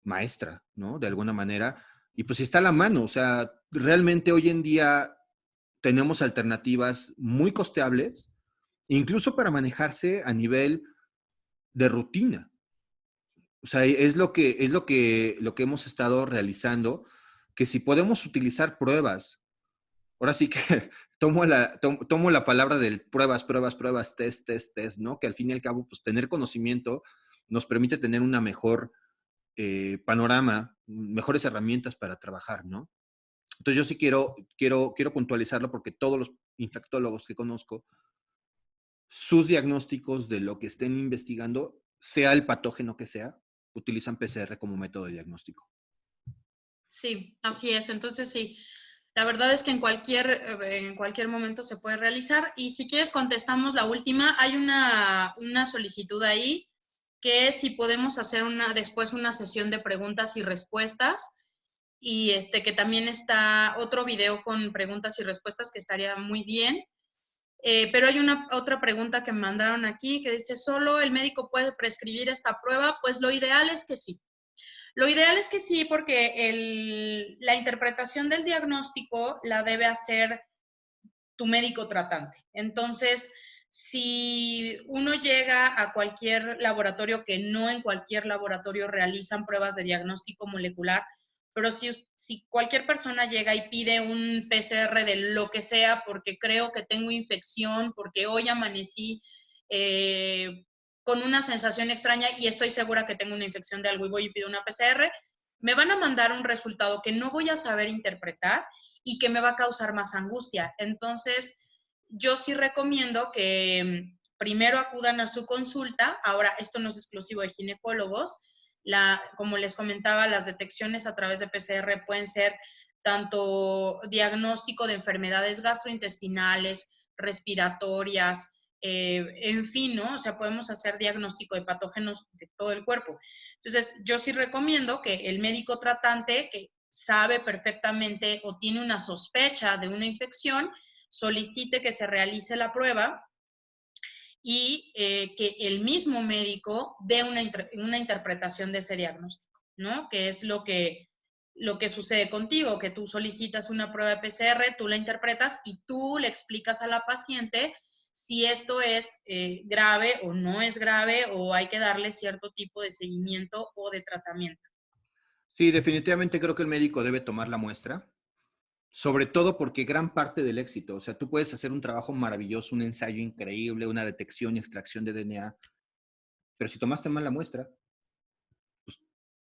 S1: maestra, ¿no? De alguna manera. Y pues está a la mano. O sea, realmente hoy en día tenemos alternativas muy costeables, incluso para manejarse a nivel de rutina. O sea, lo que hemos estado realizando, que si podemos utilizar pruebas, ahora sí que tomo la palabra del pruebas, pruebas, pruebas, test, test, test, ¿no? Que al fin y al cabo, pues tener conocimiento nos permite tener una mejor panorama, mejores herramientas para trabajar, ¿no? Entonces yo sí quiero puntualizarlo porque todos los infectólogos que conozco, sus diagnósticos de lo que estén investigando, sea el patógeno que sea, utilizan PCR como método de diagnóstico.
S2: sí, así es. Entonces, sí, la verdad es que en cualquier momento se puede realizar. Y si quieres, contestamos la última. Hay una solicitud ahí que es si podemos hacer después una sesión de preguntas y respuestas. Y que también está otro video con preguntas y respuestas que estaría muy bien. Pero hay otra pregunta que me mandaron aquí que dice, ¿solo el médico puede prescribir esta prueba? Pues lo ideal es que sí. Lo ideal es que sí, porque la interpretación del diagnóstico la debe hacer tu médico tratante. Entonces, si uno llega a cualquier laboratorio, que no en cualquier laboratorio realizan pruebas de diagnóstico molecular, pero si cualquier persona llega y pide un PCR de lo que sea, porque creo que tengo infección, porque hoy amanecí con una sensación extraña y estoy segura que tengo una infección de algo y voy y pido una PCR, me van a mandar un resultado que no voy a saber interpretar y que me va a causar más angustia. Entonces, yo sí recomiendo que primero acudan a su consulta. Ahora, esto no es exclusivo de ginecólogos. Como les comentaba, las detecciones a través de PCR pueden ser tanto diagnóstico de enfermedades gastrointestinales, respiratorias, en fin, ¿no? O sea, podemos hacer diagnóstico de patógenos de todo el cuerpo. Entonces, yo sí recomiendo que el médico tratante, que sabe perfectamente o tiene una sospecha de una infección, solicite que se realice la prueba y que el mismo médico dé una interpretación de ese diagnóstico, ¿no? Que es lo que sucede contigo, que tú solicitas una prueba de PCR, tú la interpretas y tú le explicas a la paciente si esto es grave o no es grave o hay que darle cierto tipo de seguimiento o de tratamiento.
S1: Sí, definitivamente creo que el médico debe tomar la muestra, sobre todo porque gran parte del éxito, o sea, tú puedes hacer un trabajo maravilloso, un ensayo increíble, una detección y extracción de DNA, pero si tomaste mal la muestra, pues,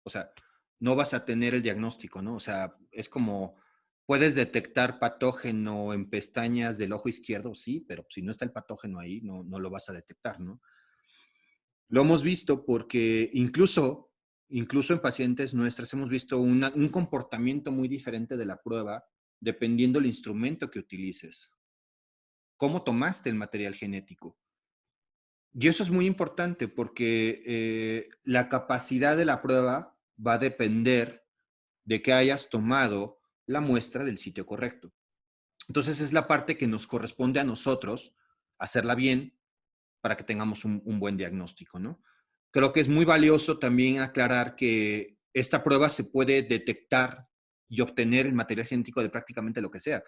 S1: o sea, no vas a tener el diagnóstico, ¿no? O sea, es como, puedes detectar patógeno en pestañas del ojo izquierdo, sí, pero si no está el patógeno ahí, no lo vas a detectar, ¿no? Lo hemos visto porque incluso en pacientes nuestras hemos visto un comportamiento muy diferente de la prueba dependiendo del instrumento que utilices. ¿Cómo tomaste el material genético? Y eso es muy importante porque la capacidad de la prueba va a depender de que hayas tomado la muestra del sitio correcto. Entonces es la parte que nos corresponde a nosotros hacerla bien para que tengamos un buen diagnóstico, ¿no? Creo que es muy valioso también aclarar que esta prueba se puede detectar y obtener el material genético de prácticamente lo que sea.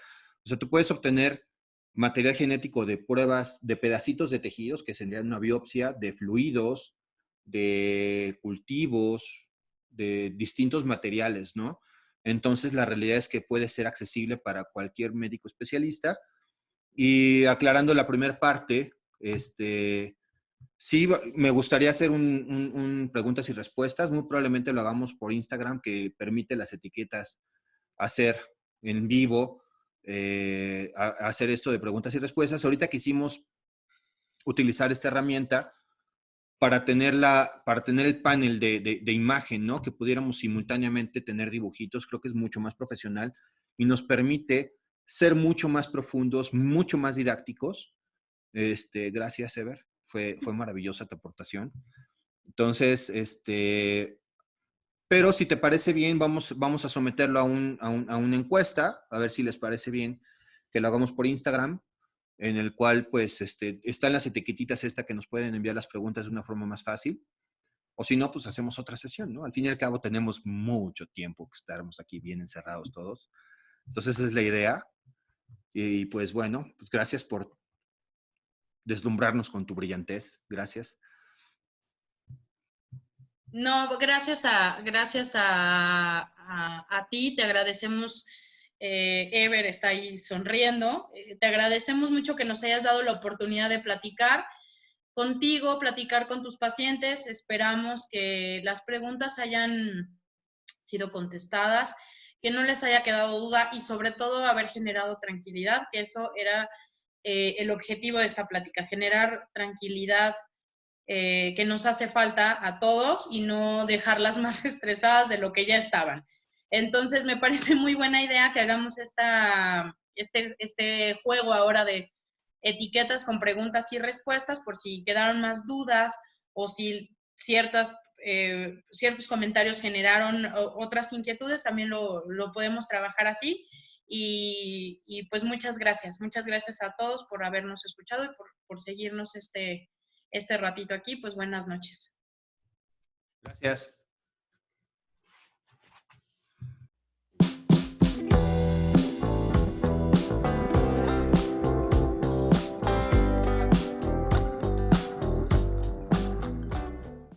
S1: O sea, tú puedes obtener material genético de pruebas de pedacitos de tejidos, que serían una biopsia, de fluidos, de cultivos, de distintos materiales, ¿no? Entonces, la realidad es que puede ser accesible para cualquier médico especialista Y aclarando la primera parte, sí, me gustaría hacer un preguntas y respuestas. Muy probablemente lo hagamos por Instagram, que permite las etiquetas hacer en vivo, hacer esto de preguntas y respuestas. Ahorita quisimos utilizar esta herramienta para tener, para tener el panel de imagen, ¿no? Que pudiéramos simultáneamente tener dibujitos. Creo que es mucho más profesional y nos permite ser mucho más profundos, mucho más didácticos. Gracias, Ever. Fue maravillosa tu aportación. Entonces, pero si te parece bien, vamos a someterlo a una encuesta, a ver si les parece bien que lo hagamos por Instagram, en el cual pues están las etiquetitas que nos pueden enviar las preguntas de una forma más fácil. O si no, pues hacemos otra sesión, ¿no? Al fin y al cabo tenemos mucho tiempo que estaremos aquí bien encerrados todos. Entonces esa es la idea. Y pues bueno, pues gracias por deslumbrarnos con tu brillantez. Gracias.
S2: No, gracias a ti, te agradecemos, Ever está ahí sonriendo, te agradecemos mucho que nos hayas dado la oportunidad de platicar contigo, platicar con tus pacientes, esperamos que las preguntas hayan sido contestadas, que no les haya quedado duda y sobre todo haber generado tranquilidad, que eso era el objetivo de esta plática, generar tranquilidad que nos hace falta a todos y no dejarlas más estresadas de lo que ya estaban. Entonces, me parece muy buena idea que hagamos este juego ahora de etiquetas con preguntas y respuestas por si quedaron más dudas o si ciertos comentarios generaron otras inquietudes, también lo podemos trabajar así. Y pues muchas gracias a todos por habernos escuchado y por seguirnos este ratito aquí, pues buenas noches.
S1: Gracias.